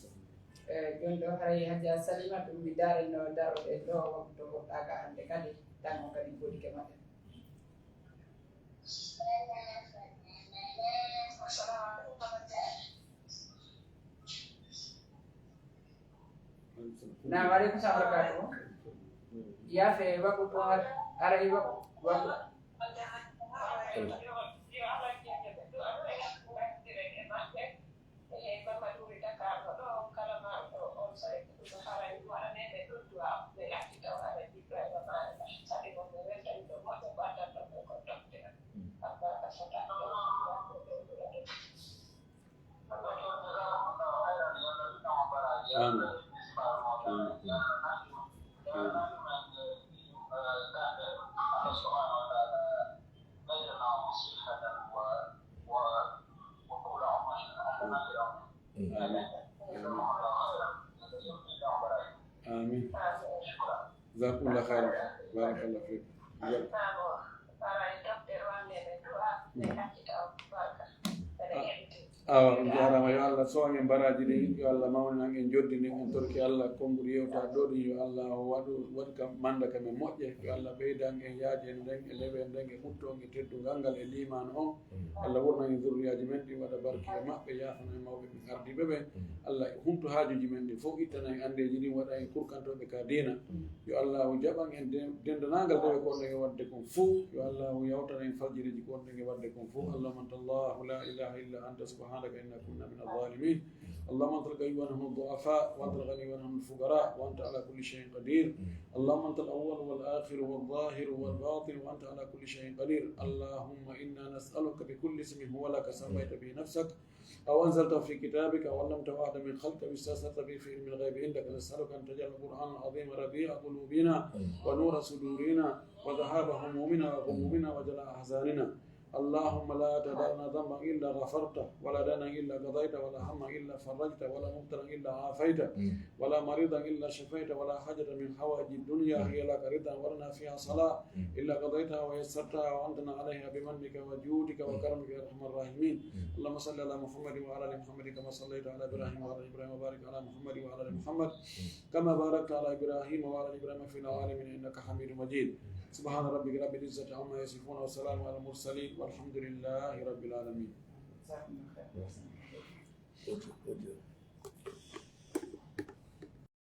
S3: joni ɗo haray Hadja Salima ɗum mi darino daroɗe ɗo waktu goɗɗaga hande kadi tango kadi godike maɓɓe na waaleykum salam barakatuh yaafe waktu to haray waktu
S1: آمين جزاكم الله خيرا بارك الله فيك awa on jarama yo Allah soñe baraji ɗi yo Allah mawnan en joddini en torki Allah konnguri yewta ɗo ɗi yo Allah waɗ kam manda kam e moƴƴe yo Allah ɓeydan en yaaji en nden e lewe en nden e ɓutton e teddugal ngal e liman on Allah wurna en zurriyaji men ɗi waɗa barke e maɓɓe yafana e mawɓe ɓe ardiɓe ɓe Allah humto haajuji men ɗi fof ittana en andeji ɗin waɗa en kurkantoɓe ka dina yo Allah jaɓan en dendanagal dewe ko ɗen e wadde kon fof yo Allah yawtana en fajiriji ko ɗen e wadde kon fof Allahumma anta Allahu la ilaha illa anta subhanaka inna kunna min adh-dhalimin اللهم انت الغني ونحن الضعفاء وانت الغني ونحن الفقراء وانت على كل شيء قدير اللهم انت الاول والاخر والظاهر والباطن وانت على كل شيء قدير اللهم انا نسالك بكل اسم هو لك سميت به نفسك او انزلته في كتابك او علمته احدا من خلقك واستاثرت به في علم الغيب عندك نسالك ان تجعل القران العظيم ربيع قلوبنا ونور صدورنا وذهاب همومنا وغمومنا وجلاء احزاننا اللهم لا تدع لنا ذنبا الا غفرته ولا دنا الا قضيته ولا هما الا فرجته ولا مبتلا الا عافيته ولا مريضا الا شفيته ولا حاجه من حوائج الدنيا هي لك رضا ولنا فيها صلاه الا قضيتها ويسرتها وانتنا عليها بمنك وجودك وكرمك يا ارحم الراحمين اللهم صل على محمد وعلى ال محمد كما صليت على ابراهيم وعلى ال ابراهيم وبارك على محمد وعلى ال محمد كما باركت على ابراهيم وعلى ال ابراهيم في العالمين انك حميد مجيد سبحان ربك رب العزة عما يصفون وسلام على المرسلين والحمد لله رب العالمين.